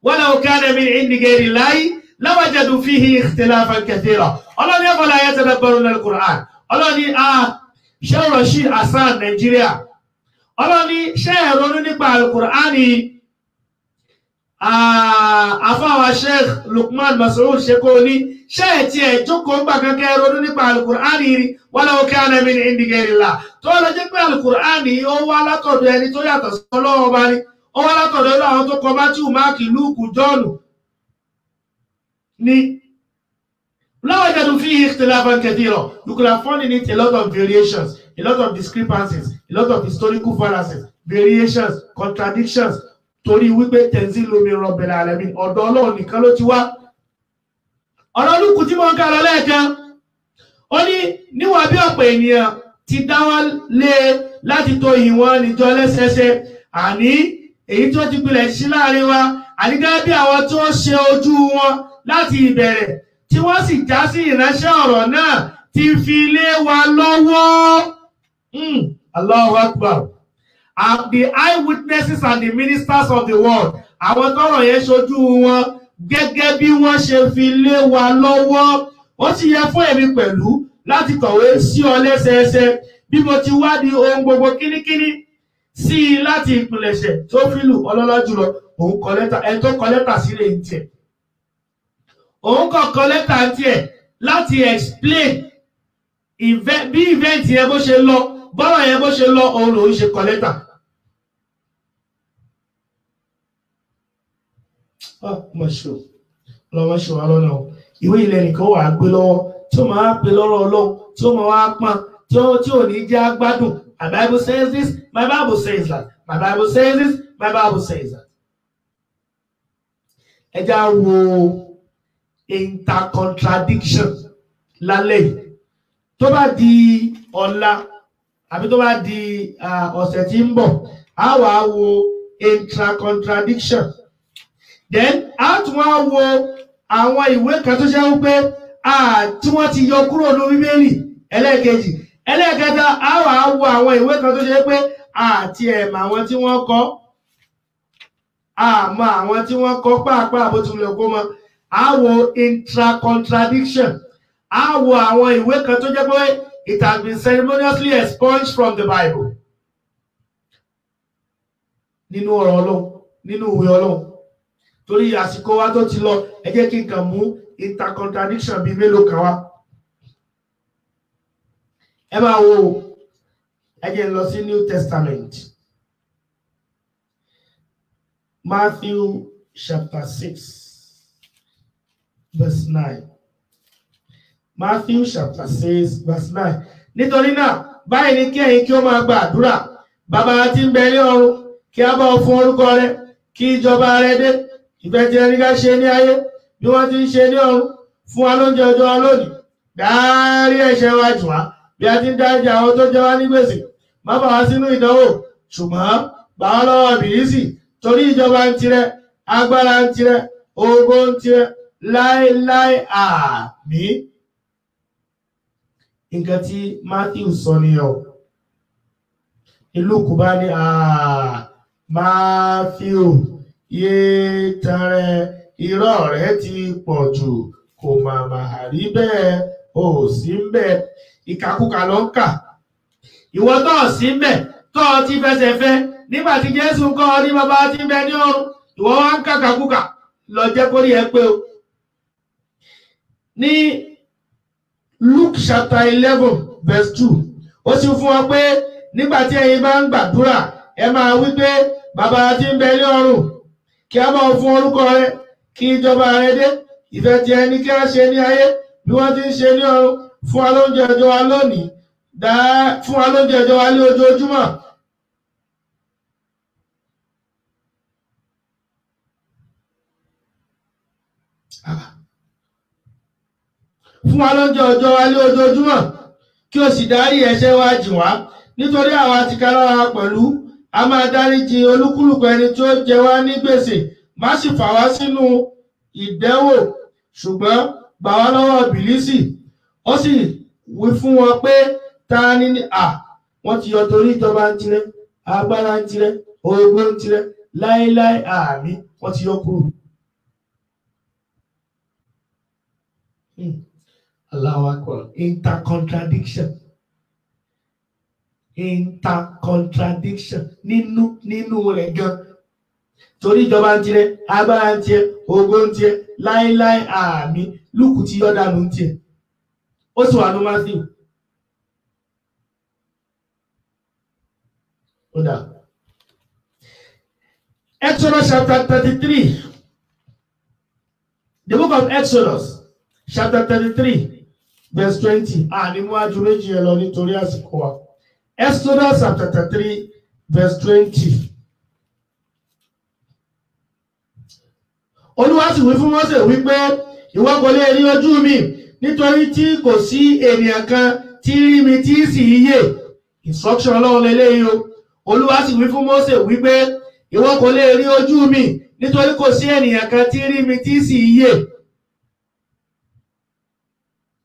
A: Walau kana min indi ghayri Allahi lawajadu fihi ikhtilafan kathira. Ọlọ́run ní afala yatadabbaruna Al-Qur'an. Ọlọ́run ní Sheikh Rashid Hassan Nigeria. Ọlọ́run ní ṣé ẹ ronú nípa Al-Qur'an ni àfáwà Sheikh Lukman Mas'ud Sheko ní ṣé ẹ ti ẹ̀ jókòó gbà kankan ronú nípa Al-Qur'an ni walau kana min indi ghayri Allah. Tó lọ jẹ́ pé Al-Qur'an ni ó wá látọ̀dọ̀ ẹni tó yàtọ̀ sí Ọlọ́run bá ní. Ó wá látọ̀dọ̀ àwọn tó kọ Matthew, Mark, Luke, John ni. لَوَجَدُوا فِيهِ اخْتِلَافًا كَثِيرًا. You could have found in it a lot of variations, a lot of discrepancies, a lot of historical fallacies, variations, contradictions. Torí wípé tanzilu min rabbil alamin. Ọ̀dọ̀ Ọlọ́run nìkan ló ti wá. Ọ̀rọ̀ Lúùkù tí mo ń kà lọ lẹ́ẹ̀kan. Ó ní níwọ̀n bí ọ̀pọ̀ ènìyàn ti dáwọ́ lé láti tò ìwọ̀n níjọ lẹ́sẹẹsẹ. Àní èyí tó ti gbilẹ̀ sí láàrin wa. Àní gẹ́gẹ́ bí àwọn tó ṣe ojú wọn láti ìbẹ̀rẹ̀. Tí wọ́n sì já sí ìránṣẹ́ ọ̀rọ̀ náà ti fi lé wa lọ́wọ́. Allahu Akbar. The eyewitnesses and the ministers of the world. Àwọn tọ́rọ̀ yẹn ṣojú wọn gẹ́gẹ́ bí wọ́n ṣe fi lé wa lọ́wọ́. Ó sì yẹ fún èmi pẹ̀lú láti kọ̀wé sí ọ lẹ́sẹẹsẹ bí mo ti wádìí ohun gbogbo kíníkíní sí i láti ìpìlẹ̀ṣẹ̀ tó fi lù ọlọ́lá jùlọ. Òun kọ lẹ́tà, ẹni tó kọ lẹ́tà sílẹ̀ ń tiẹ̀. Òun kọ lẹ́tà tiẹ̀ láti explain bí event yẹn bó ṣe lọ, bọ́rọ̀ yẹn bó ṣe lọ, òun lòun ṣe kọ lẹ́tà. mọ̀ṣọ́ lọ́mọṣọ́ wa lọ́nà ìwé ilẹ̀ nìkan wà á gbé lọ́wọ́ tí ó máa pè lọ́rọ̀ Ọlọ́run tí ó máa wá pọ́n tí ò ní jẹ́ agbádùn. My Bible says this, my Bible says that, my Bible says this, my Bible says that. Ẹ já wo intercontradiction lálẹ́ yìí. Tó bá di ọ̀la àbí tó bá di ọ̀sẹ̀ tí ń bọ̀ a wá wo intracontradiction. Then a tún wá wo àwọn ìwé kan tó ṣe wípé tí wọ́n ti yọ kúrò ní Bíbélì ẹlẹ́ẹ̀kejì. Ẹlẹ́ẹ̀kẹta a wá wo àwọn ìwé kan tó ṣe pé àti ẹ̀mọ̀ àwọn tí wọ́n kọ àmọ́ àwọn tí wọ́n kọ pàápàá bó tilẹ̀ kó mọ́. A wo intracontradiction. A wo àwọn ìwé kan tó jẹ́ pé it has been ceremoniously expunged from the Bible. Nínú ọ̀rọ̀ Ọlọ́run, nínú ìwé Ọlọ́run. Torí àsìkò wa tó ti lọ, ẹ jẹ́ kí n kàn mú intercontradiction bíi mélòó kan wá. Ẹ máa wo, ẹ jẹ́ n lọ sí New Testament. Matthew chapter 6, verse 9. Matthew chapter 6, verse 9. Nítorí náà, báyìí ni kí ẹ̀yin kí ó máa gba àdúrà. Bàbá tí ń bẹ ní ọ̀run, kí a bá ọ fún orúkọ rẹ, kí ìjọba rẹ dé. Ìfẹ́ tí ẹni ká ṣe ní ayé, bí wọ́n ti ń ṣe ní ọ̀run. Fún wa lóúnjẹ ọjọ́ wa lónìí. Dárí ẹ̀ṣẹ̀ wa jì wá, bí a ti ń dáríjì àwọn tó jẹ wá ní gbèsè. Má bà wá sínú ìdánwò, ṣùgbọ́n gbà wá lọ́wọ́ bìlísì. Torí ìjọba ń tirẹ̀, agbára ń tirẹ̀, ògo ń tirẹ̀, láéláé àmín. Nǹkan tí Matthew sọ nìyẹn o. Luke bá ní Matthew yé tẹrẹ irọ́ rẹ̀ ti pọ̀ jù, kò màmá rí bẹ́ẹ̀ ò sí ń bẹ̀. Ìkàkùkà ló ń kà. Ìwọ tó sí ń bẹ̀ tó ti fẹsẹ̀ fẹ́ nígbà tí Jésù kọ́ ọ ní bàbá tí ń bẹ ní ọ̀run, ìwọ wá ń kàkàkùkà lọ jẹ́ kórí ẹ pé o. Ní Luke chapter 11 verse 2 ó sì fún wa pé nígbà tí ẹ̀yin bá ń gbàdúrà ẹ máa wí pé bàbá tí ń bẹ ní ọ̀run, kí a máa fún orúkọ rẹ, kí ìjọba rẹ dé. Ìfẹ́ tí ẹni kí a ṣe ní ayé bí wọ́n ti ń ṣe ní ọ̀run. Fún wa lóúnjẹ ọjọ́ wa lónìí. Fún wa lóúnjẹ ọjọ́ wa ní ojoojúmọ́. Fún wa lóúnjẹ ọjọ́ wa ní ojoojúmọ́, kí o sì dárí ẹ̀ṣẹ̀ wa jì wá, nítorí àwa tìkálára pẹ̀lú a máa dáríjì olúkúlùkù ẹni tí ó jẹ wá ní gbèsè. Má sì fà wá sínú ìdánwò, ṣùgbọ́n gbà wá lọ́wọ́ bìlísì. Ó sì wí fún wọn pé ta ni wọ́n ti yọ torí ìjọba ń tirẹ̀, agbára ń tirẹ̀, ògo ń tirẹ̀, láéláé àmín. Wọ́n ti yọ kúrò. Allahu Akbar. Intercontradiction. Intercontradiction nínú rẹ̀ gan. Torí ìjọba ń tirẹ̀, agbára ń tirẹ̀, ògo ń tirẹ̀, láéláé àmín. Lúùkù ti yọ dànù ń tirẹ̀. Ó sì wà ní Matthew. Ó dà. Exodus chapter 33. The book of Exodus chapter 33 verse 20. Ní mú ajú méjì ẹ lọ nítorí àsìkò wa. Exodus chapter 33 verse 20. Olúwa sì wí fún Mósè wípé ìwọ kò lè rí ojú mi, nítorí tí kò sí ènìyàn kan tí rí mi tí sì yè. Instruction Ọlọ́run lélẹ́yìí o. Olúwa sì wí fún Mósè wípé ìwọ kò lè rí ojú mi, nítorí kò sí ènìyàn kan tí rí mi tí sì yè.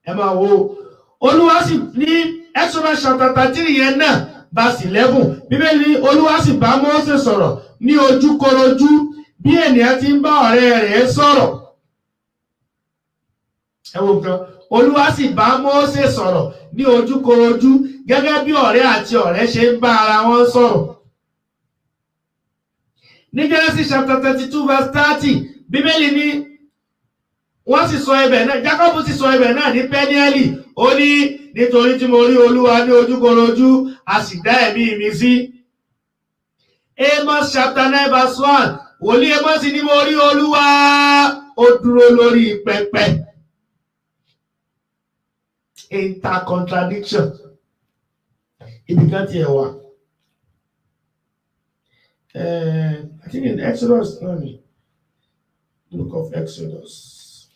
A: Ẹ máa wo. Olúwa sì ní Exodus chapter 33 yẹn náà verse 11. Bíbélì Olúwa sì bá Mósè sọ̀rọ̀ ní ojúkorojú bí ènìyàn ti ń bá ọ̀rẹ́ rẹ̀ sọ̀rọ̀. Ẹ wo nǹkan. Olúwa sì bá Mósè sọ̀rọ̀ ní ojúkorojú gẹ́gẹ́ bí ọ̀rẹ́ àti ọ̀rẹ́ ṣe ń bá ara wọn sọ̀rọ̀. Ní Genesis chapter 32 verse 30, Bíbélì ní wọ́n sì sọ ibẹ̀ náà, Jákọ́bù sì sọ ibẹ̀ náà ní Pẹ́niẹ́lì. Ó ní nítorí tí mo rí Olúwa ní ojúkorojú, a sì dá ẹ̀mí mi sí. Amos chapter 9 verse 1, wòlíì Ámósì ní mo rí Olúwa ó dúró lórí pẹpẹ. Intercontradiction ibi kan tiẹ̀ wà. I think in Exodus, book of Exodus,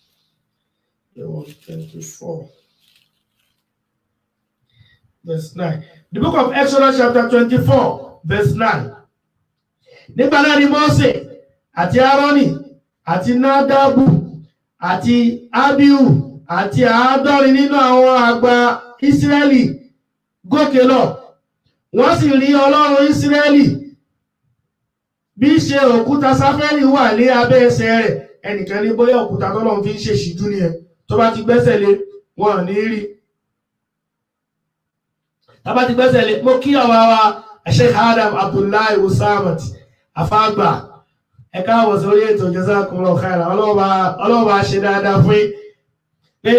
A: there was 24, verse 9. The book of Exodus chapter 24, verse 9. Nígbà náà ni Mósè àti Áárónì àti Nádàbù àti Ábíhù àti àádọ́rin nínú àwọn àgbà Ísírẹ́lì gòkè lọ. Wọ́n sì rí Ọlọ́run Ísírẹ́lì bí ṣe òkúta sáfẹ́rì wà ní abẹ́ ẹsẹ̀ rẹ̀. Ẹnìkan ní bóyá òkúta tọ́lọ́run fi ń ṣe ṣíjú nìyẹn, tó bá ti gbẹ́sẹ̀ lé wọn ní rí. Tá bá ti gbẹ́sẹ̀ lé, mo kí àwa wa Sheikh Adam Abdullahi Usamat afágbà ẹ káàbọ̀ sórí ètò Jazakumullahu khairan. Ọlọ́ọ̀bá ṣe dáadáa fún yín. Pé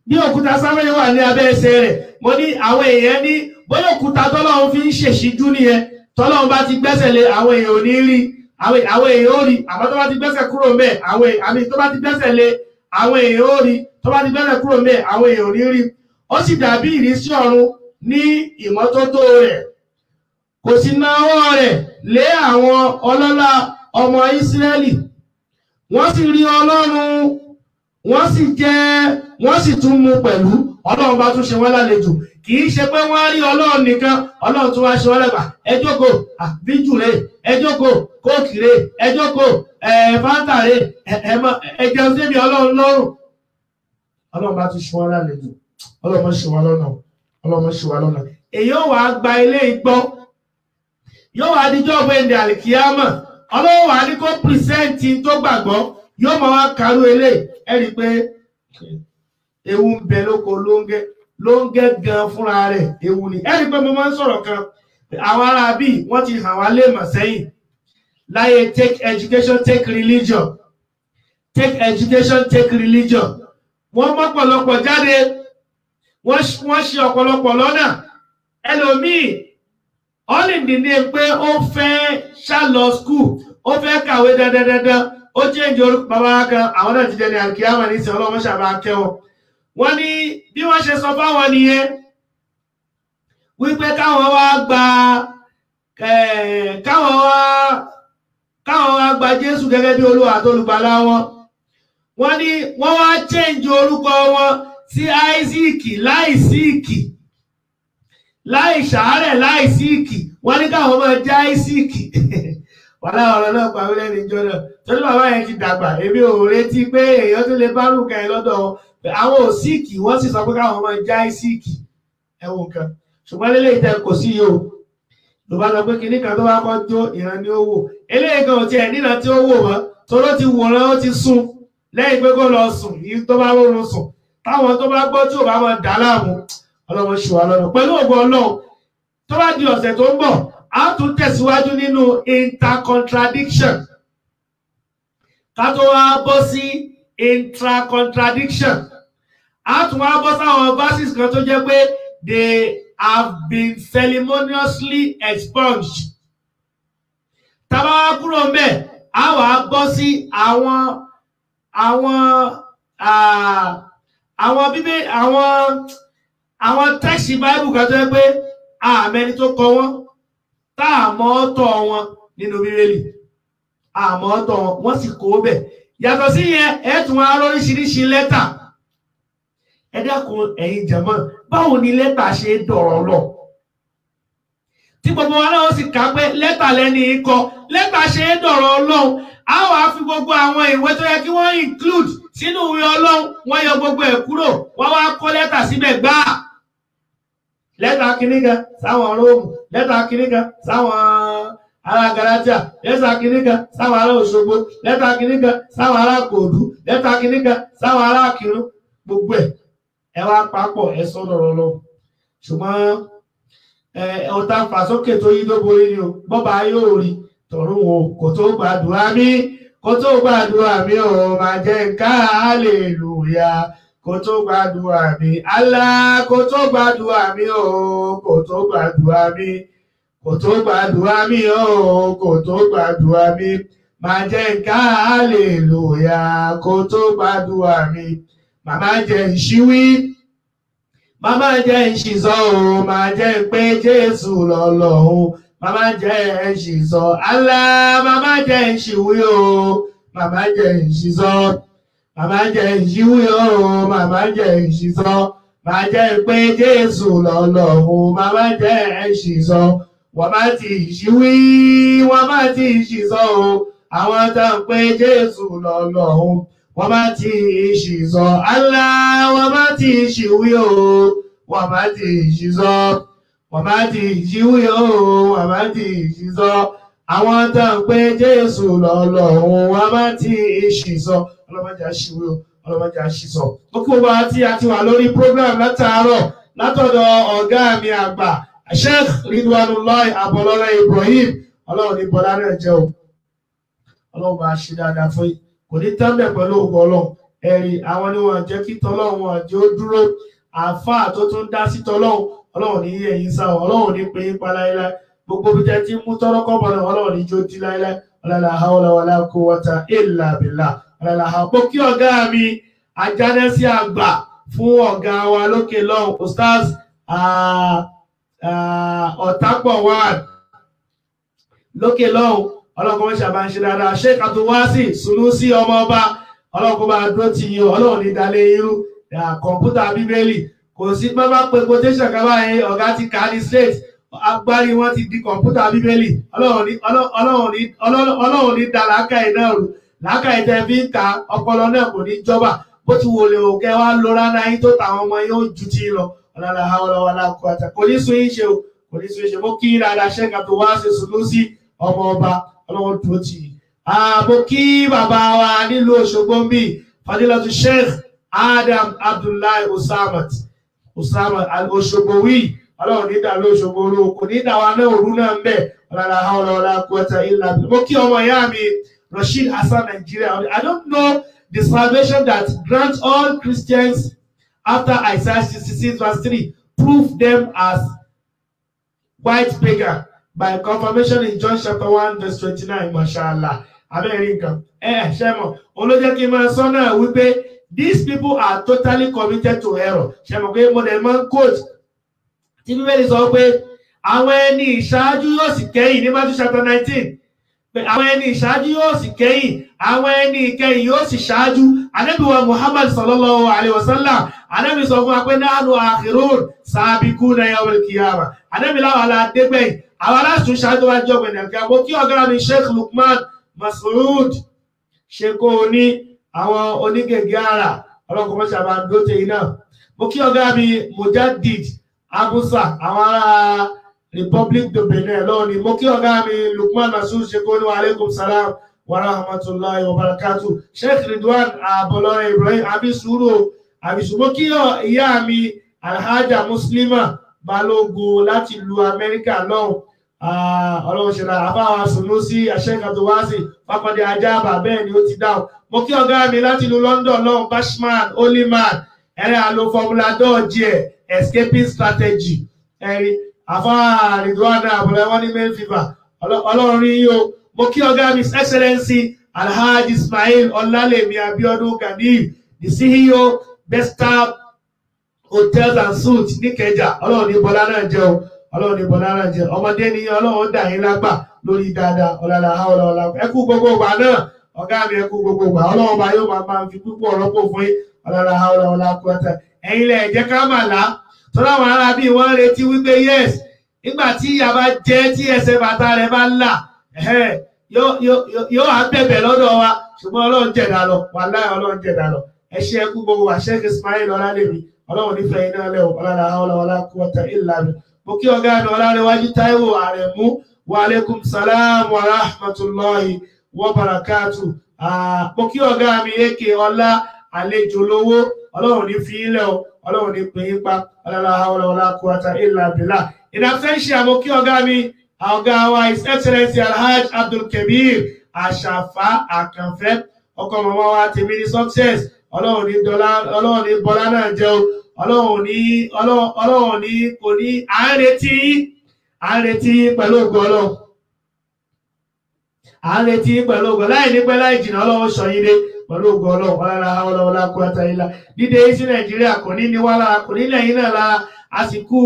A: bí òkúta sáfẹ́rì wà ní abẹ́ ẹsẹ̀ rẹ̀, mo ní àwọn èèyàn ní bóyá òkúta tọ́lọ́run fi ń ṣe ṣíjú nìyẹn, tọ́lọ́run bá ti gbẹ́sẹ̀ lé àwọn èèyàn ò ní rí, àwọn èèyàn ò rí, àmọ́ tó bá ti gbẹ́sẹ̀ kúrò ńbẹ̀ àmì tó bá ti gbẹ́sẹ̀ lé àwọn èèyàn ò rí, tó bá ti gbẹ́sẹ̀ kúrò ńbẹ̀ àwọn èèyàn ò ní rí. Ó sì dàbí ìrísí ọ̀run ní ìmọ́tótó rẹ̀, kò sì na ọwọ́ rẹ̀ lé àwọn ọlọ́lá ọmọ Ísírẹ́lì. Wọ́n sì rí Ọlọ́run, wọ́n sì jẹ, wọ́n sì tún mu pẹ̀lú. Ọlọ́run bá tún ṣe wọ́n lálejò. Kì í ṣe pé wọ́n rí Ọlọ́run nìkan, Ọlọ́run tún wá ṣe wọ́n lẹ́gbàá. Ẹ jókòó, bíjù rè, ẹ jókòó, kóòkì rè, ẹ jókòó, fáńtà rè, ẹ jẹun síbi Ọlọ́run lọ́rùn. Ọlọ́run bá tún ṣe wọ́n lálejò. Ọlọ́run ṣe wá lọ́nà. Ọlọ́run ṣe wá lọ́nà. Èyí ó wàá gba ilé ìgbọ́. Yóò wá díjọ́ ọ̀gbẹ́ndẹ̀ àlìkíyámà. Ọlọ́run wà ní kó pìrìsẹ́ǹtì tó gbàgbọ́. Yóò máa wá karú eléyìí. Ẹ rí i pé ewu ń bẹ lóko lóńgẹ́ gan fúnra rẹ̀ ewu ni. Ẹ rí i pé mo máa ń sọ̀rọ̀ kan. Àwọn ará bíi wọ́n ti hàn wá léèmọ̀ sẹ́yìn. Láyé take education, take religion. Take education, take religion. Wọ́n mọ́pọ̀lọpọ̀ jáde. Wọ́n ṣe ọ̀pọ̀lọpọ̀ lọ́nà. Ẹlòmíì all in the name pé ó fẹ́ ṣàlọ school, ó fẹ́ kàwé dandandandan, ó change orúkọ bàbá kan, àwọn náà ti dẹni àkíyàmà ní ìsìn ọlọ́mọ ṣàbá kẹwọn. Wọ́n ní bí wọ́n ṣe sọ fáwọn nìyẹn wípé káwọn wá gba Jésù gẹ́gẹ́ bí Olúwa àti olùgbàlà wọn. Wọ́n ní wọ́n wá change orúkọ wọn sí Isaac láìsíìkì, láì ṣàárẹ̀ láì síìkì. Wọ́n ní káwọn máa jẹ́ Isaac. Wọ́n láwọn ọ̀rọ̀ náà pàwé lẹ́nu ìjọ náà. Torí bàbá yẹn ti dàgbà, èmi ò retí pé èèyàn tó lè bá rúkà ẹ lọ́dọ̀ wọn. Àwọn ò síìkì, wọ́n sì sọ pé káwọn máa jẹ́ Isaac. Ẹ̀wọ̀n nǹkan. Ṣùgbọ́n lélẹ́yìí tẹ kò sí yìí o. Ló bá sọ pé kinní kan tó bá kọ́ jó ìran ni ó wò. Eléyìí kan ò tiẹ̀ níran tí ó wò wọ́n. Toró ti wòran ó ti sùn. Lẹ́yìn pé kó lọ sùn, yìí tó bá rọrùn sùn. Táwọn tó bá gbọ́ tí ò bá máa dà láàmú. Ọlọ́run ṣe wá lọ́nà. Pẹ̀lú ògo Ọlọ́run, tó bá di ọ̀sẹ̀ tó ń bọ̀, a tún tẹ̀síwájú nínú intercontradiction. Ká tó wá bọ́ sí intracontradiction. A tún wá bọ́ sáwọn verses kan tó jẹ́ pé they have been ceremoniously expunged. Tá bá wá kúrò ńbẹ̀, a wá bọ́ sí àwọn text Bible kan tó jẹ́ pé àmẹ́ni tó kọ wọ́n, tá àmọ́ ọ̀tọ̀ wọn nínú Bíbélì. Àmọ́ ọ̀tọ̀ wọn, wọ́n sì kó bẹ̀. Yàtọ̀ sí yẹn, ẹ tún wá lóríṣiríṣi lẹ́tà. Ẹ dákun ẹ̀yin jàmáà, báwo ni lẹ́tà ṣe dọ̀rọ̀ lọ? Tí gbogbo wa náà sì kà pé lẹ́tà lẹ́ni ikọ̀, lẹ́tà ṣe dọ̀rọ̀ Ọlọ́run. A wá fi gbogbo àwọn ìwé tó yẹ kí wọ́n include sínú ìwé Ọlọ́run, wọ́n yọ gbogbo ẹ̀ kúrò, wọ́n wá kó lẹ́tà síbẹ̀ gbáà. Lẹ́tà kìnnìkà sáwọn Róòmù, lẹ́tà kìnnìkà sáwọn ará Galatia, lẹ́tà kìnnìkà sáwọn ará Òṣogbo, lẹ́tà kìnnìkà sáwọn ará Kòdú, lẹ́tà kìnnìkà sáwọn ará Kírun. Gbogbo ẹ wá papọ̀ ẹ sọ́dọ̀ Ọlọ́run. Ṣùgbọ́n ọ̀tá fàsókè tó yí ló borí ni o. Bọ́ba yóò rí tọ̀run o, kò tó gbàdúrà mi, kò tó gbàdúrà mi o, máa jẹ́ ká hallelujah. Kò tó gbàdúrà mi, Allah, kò tó gbàdúrà mi o, kò tó gbàdúrà mi, kò tó gbàdúrà mi o, kò tó gbàdúrà mi, máa jẹ́ ká hallelujah kó tó gbàdúrà mi. Màmá jẹ́ ìṣíwí, màmá jẹ́ ìṣìsọ o, máa jẹ́ pé Jésù lọ́lọ́run. Màmá jẹ́ ìṣìsọ Allah, màmá jẹ́ ìṣíwí o, màmá jẹ́ ìṣìsọ. Màmá jẹ́ ìṣíwí o, màmá jẹ́ ìṣìsọ. Máa jẹ́ pé Jésù lọ́lọ́run, màmá jẹ́ ìṣìsọ. Wọ́n má ti ìṣíwí, wọ́n má ti ìṣìsọ o. Àwọn tó ń pé Jésù lọ́lọ́run, wọ́n má ti ìṣìsọ. Allah, wọ́n má ti ìṣíwí o, wọ́n má ti ìṣìsọ. Wọ́n má ti ìṣíwí o, wọ́n má ti ìṣìsọ. Àwọn tó ń pé Jésù lọ́lọ́run, wọ́n má ti ìṣìsọ. Ọlọ́mọdé àṣìwí o, ọlọ́mọdé àṣìsọ. Ó kí gbogbo àti wà lórí program látàárọ̀ látọ̀dọ̀ ọ̀gá mi àgbà Sheikh Ridwanullahi Abọ́lọ́lá Ibrahim. Ọlọ́run ní bọ́lá náà jẹ́ o. Ọlọ́run bá ṣe dáadáa fún yín. Kò ní tẹ́lẹ̀ pẹ̀lú ògo Ọlọ́run. Ẹ̀rí àwọn ni wọ́n jẹ́ kí tọ́lọ́run wọn jẹ́ ó dúró. Àáfàá tó tún dá sí tọ́lọ́run. Ọlọ́run ní yẹ̀ yín sáwọn. Ọlọ́run ní pé yín pa láéláé. Gbogbo bí jẹ́ tí mú tọ́rọ́ kọ́bọ̀ náà Ọlọ́run ní jó dí láéláé. La hawla wala quwwata illa billah. Mo kí ọ̀gá mi ajánẹ́sí àgbà fún ọ̀gá wa lókè lọ́hùn Ustaz Ọ̀tápọ̀ wà lókè lọ́hùn. Ọlọ́run mọ́ ṣàbá ń ṣe dáadáa. Sheikh Abdulwasi Sunusi ọmọ ọba ọlọ́run bá dúró ti yín Ọlọ́run ní dalẹ̀ irú kọ̀ǹpútà bíbélì kò sí pé bá pe quotation kan báyìí ọ̀gá ti kà á ní slate agbárí wọn ti di kọ̀ǹpútà bíbélì Ọlọ́run ní da làákàyè náà rú làákàyè tẹ́ fi ń ka ọpọlọ náà kò ní jọba bó ti wò lè òkè wá lóra náà yín tó tàwọn ọmọ yóò ju ti lọ ọ̀làlà àwọlọ́wọ́lá kọ́ta kò ní sún yín ṣe o kò ní sún yín ṣe mo kí dáadáa Sheikh Abdulwasi Sunusi ọmọ ọba Ọlọ́run dúró tì í. Mo kí bàbá wa nílùú Òṣogbo ń bì Fadilatu Sheikh Adam Abdullahi Usama Òṣogbowi Ọlọ́run ní dàlú Òṣogbo orú kò ní dàwa náà òru náà ń bẹ̀ ọ̀làlà àwọlọ́wọ́lá kọ́ta ìlà. Mo kí ọmọ ìyá mi Rashid Hassan Nigeria. I don't know the salvation that grants all Christians after Isaiah 66 verse 3 prove them as white pagan by confirmation in John chapter 1 verse 29. Mashallah. America. Shemo. Olójẹ́ kí n máa sọ náà wípé these people are totally committed to error. Shemo pé mo dẹ̀ máa ń quote. Tí Bíbélì sọ pé àwọn ẹni ìṣáájú yóò sì kẹ́yìn ní Matthew chapter 19. Àwọn ẹni ìṣáájú yóò sì kẹ́yìn, àwọn ẹni ìkẹyìn yóò sì ṣáájú. Ànábì wa Muhammad sallallahu alaihi wasallam, Ànábì sọ fún wa pé nahnu akhirun sabiquna yawmal qiyamah. Ànábì láwọn aládégbẹ̀yìn, àwọn aláṣùn ṣáájú wa jọ gbẹ̀nẹ̀ kí a bó kí ọ̀gá mi Sheikh Lukman Mas'ud ṣe kó ní àwọn onígègé ara ọlọ́kùnrin mọ́ṣà bá ń dóte iná. Mo kí ọ̀gá mi Mujaddid Abusa, àwọn ará Republic de Benin lọ́wọ́ ni. Mo kí ọ̀gá mi Lukman Mas'ud ṣe kó ní wa alaikum salam wa rahmatullahi wa barakatuh. Sheikh Ridwan Abọ́lọ́rẹ́ Ibrahim Abisuru Mo kí ìyá mi Alhaja Muslima Balógun láti ìlú Amẹ́ríkà lọ́hùn. Ọlọ́run ṣe ra àbáwá Sunusi Sheikh Abdulwasi Fakode Ajaba bẹ́ẹ̀ ni ó ti dáhùn. Mo kí ọ̀gá mi láti ìlú London lọ́hùn Bashman Oliman ẹ̀rẹ́ àlò Formula Dodge escaping strategy ẹ̀rí àfáà Ridwan Abọ́lọ́rẹ́ wọ́n ní main fever Ọlọ́run rí yín o. Mo kí ọ̀gá mi Excellency Alhaji Ismail Ọlálèmí Abiodun Ganiyu the CEO Besta Hotels and Suites ní Ìkẹjà. Ọlọ́run ní bọ́lá náà jẹ́ o. Ọlọ́run ní bọ́lá náà jẹ́ ọmọdé ní Ọlọ́run dà yín lágbà lórí dáadáa ọ̀làlà ọ̀làlà ẹkú gbogbo ìgbà náà ọ̀gá mi ẹkú gbogbo ìgbà Ọlọ́run bá yóò máa fi púpọ̀ rọ́pò fún yín ọ̀làlà ọ̀làlà kọ́tà ẹ̀yin lẹ̀ jẹ́ ká mà lá tọ́lá àwọn ará bíi wọ́n retí wípé yes nígbà tí ìyá bá jẹ́ tí ẹsẹ̀ bàtà rẹ̀ bá là yóò á bẹ̀bẹ̀ lọ́dọ̀ wa ṣùgbọ́n Ọlọ́run jẹ̀dá lọ wàláhì Ọlọ́run jẹ̀dá lọ ẹ ṣé ẹkú gbogbo wa Sheikh Ismail Ọlálèmí Ọlọ́run nífẹ̀ẹ́ iná lẹ́wọ̀ ọ̀làlà ọ̀làlà kọ́tà ìlànà. Mo kí ọ̀gá mi Ọlárẹ̀wájú Táíwò Àrẹ̀mú wa alaikum salam wa rahmatullahi wa barakatuh. Mo kí ọ̀gá mi Èkè Ọlá àlejò lówó Ọlọ́run ní fi ilẹ̀ o Ọlọ́run ní pè yín pa ọlọ́lá quwwata illa billah. In absentia mo kí ọ̀gá mi ọ̀gá wa His Excellency Alhaj Abdul Kabir Àṣàfà Àkànfẹ́ ọkọ mọ̀mọ́ wa tèmi ní success Ọlọ́run ní bọ́lá náà jẹ́ o. Ọlọ́run ní kò ní à ń retí pẹ̀lú ògo Ọlọ́run à ń retí pẹ̀lú ògo láì ní pẹ́ láì jìnnà ọlọ́run sọ yín dé pẹ̀lú ògo ọlọ́run ọlọ́lá quwwata illa dídé sí nàìjíríà kò ní ní wá lára kò ní lẹ́yìn náà lára àsìkò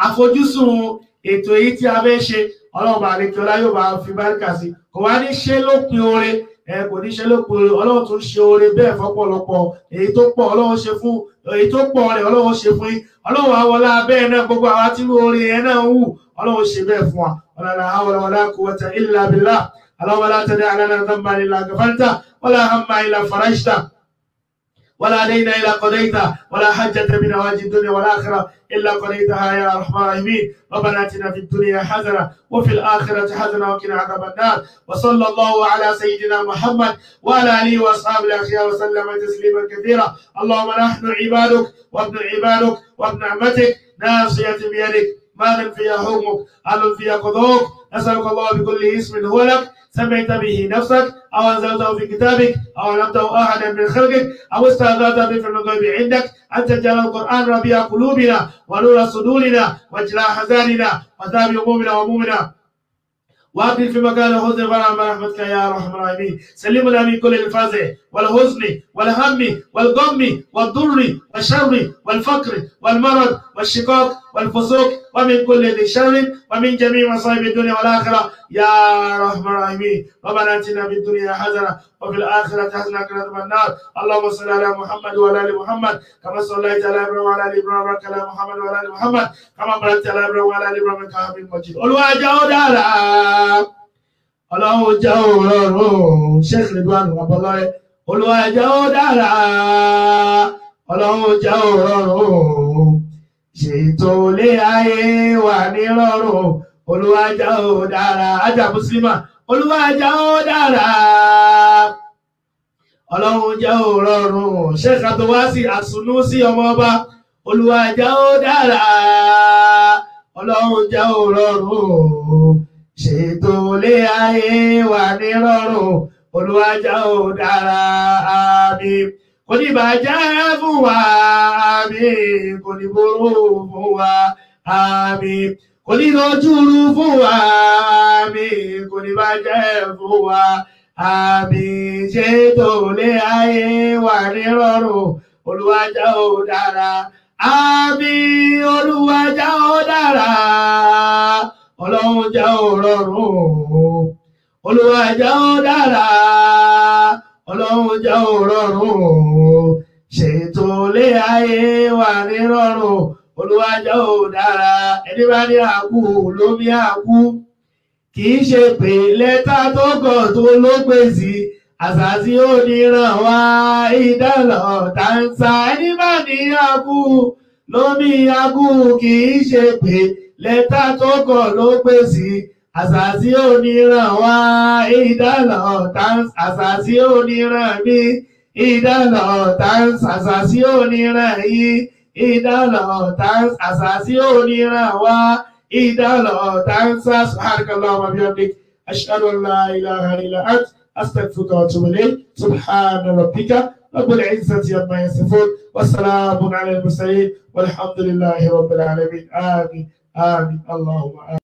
A: àfojúsùn ètò èyí tí a fẹ́ ṣe ọlọ́run bá lè kí ọlá yóò bá fi báríkà sí kò wá ní ṣe lópin oore kò ní ṣe lópin oore ọlọ́run tún ṣe oore bẹ́ẹ̀ fọ́pọ̀lọpọ̀ èyí tó pọ̀ ọlọ́run ṣe fún èyí tó pọ̀ rẹ̀ ọlọ́run ṣe fún yín ọlọ́run àwọlá bẹ́ẹ̀ náà gbogbo àwa tí oore yẹn náà ń wù ọlọ́run ṣe bẹ́ẹ̀ fún wa wala hawla wala quwwata illa billah allahumma la tad'a lana dhanban illa ghafarta wala hamma illa farajta ولا دين إلا قضيته ولا حجة من حوائج الدنيا والآخرة إلا قضيتها يا أرحم الراحمين ربنا آتنا في الدنيا حسنة وفي الآخرة حسنة وقنا عذاب النار وصلى الله على سيدنا محمد وعلى آله وأصحابه الأخيار وسلم تسليما كثيرا اللهم نحن عبادك وابن عبادك وابن عمتك ناصية بيدك ماض فيها حكمك عدل فيها قضاءك نسألك الله بكل اسم هو لك سمعت به نفسك أو أنزلته في كتابك أو علمته أحدا من خلقك أو استأثرت به في الغيب عندك أن تجعل القرآن ربيع قلوبنا ونور صدورنا واجلاء حزاننا وذهاب همومنا وهمومنا وأبدل في مكان الحزن فرحا برحمتك يا أرحم الراحمين سلمنا من كل الفزع والحزن والهم والغم والضر والشر والفقر والمرض والشقاق والفسوق ومن كل ذي شر ومن جميع مصائب الدنيا والآخرة يا أرحم الراحمين ربنا آتنا في الدنيا حسنة وفي الآخرة حسنة وقنا عذاب النار اللهم صل على محمد وعلى آل محمد كما صليت على إبراهيم وعلى آل إبراهيم وبارك على محمد وعلى آل محمد كما باركت على إبراهيم وعلى آل إبراهيم إنك حميد مجيد Olúwa jẹ́ ó dára Ọlọ́run jẹ́ ó rọrùn Sheikh Ridwan Abọ́lọ́rẹ́ Olúwa jẹ́ ó dára Ọlọ́run jẹ́ ó rọrùn ṣètò ilé ayé wà ní rọrùn Olúwa jẹ́ ó dára Ajá Muslima Olúwa jẹ́ ó dára Ọlọ́run jẹ́ ó rọrùn Sheikh Abdulwasi As-Sunusi ọmọ ọba Olúwa jẹ́ ó dára Ọlọ́run jẹ́ ó rọrùn ṣètò ilé ayé wà ní rọrùn Olúwa jẹ́ ó dára àmín kò ní bàjẹ́ fún wa àmín kò ní burú fún wa àmín kò ní lójúrú fún wa àmín kò ní bàjẹ́ fún wa àmín ṣètò ilé ayé wà ní rọrùn Olúwa jẹ́ ó dára àmín Olúwa jẹ́ ó dára Ọlọ́run jẹ́ ó rọrùn Olúwa jẹ́ ó dára Ọlọ́run jẹ́ ó rọrùn ṣètò ilé ayé wà ní rọrùn Olúwa jẹ́ ó dára ẹni bá ní àkú lómi àkú kì í ṣe pé lẹ́tà tó gọ̀ tó ló pè sí àṣàṣì oníran wá ìdálọ̀ tàǹsà ẹni bá ní àkú lómi àkú kì í ṣe pé lẹ́tà tó gọ̀ ló pè sí àṣàṣì oníran wá ìdálọ̀ tàǹsà àṣàṣì oníran mi ìdálọ̀ tàǹsà àṣàṣì oníran yìí ìdálọ̀ tàǹsà àṣàṣì oníran wá ìdálọ̀ tàǹsà subhanakallahumma wa bihamdik ashhadu an la ilaha illa ant astaghfiruka wa atubu ilayk subhana rabbika rabbil izzati amma yasifun wa salamun ala al-mursalin walhamdulillahi rabbil alamin amin آمين اللهم آمين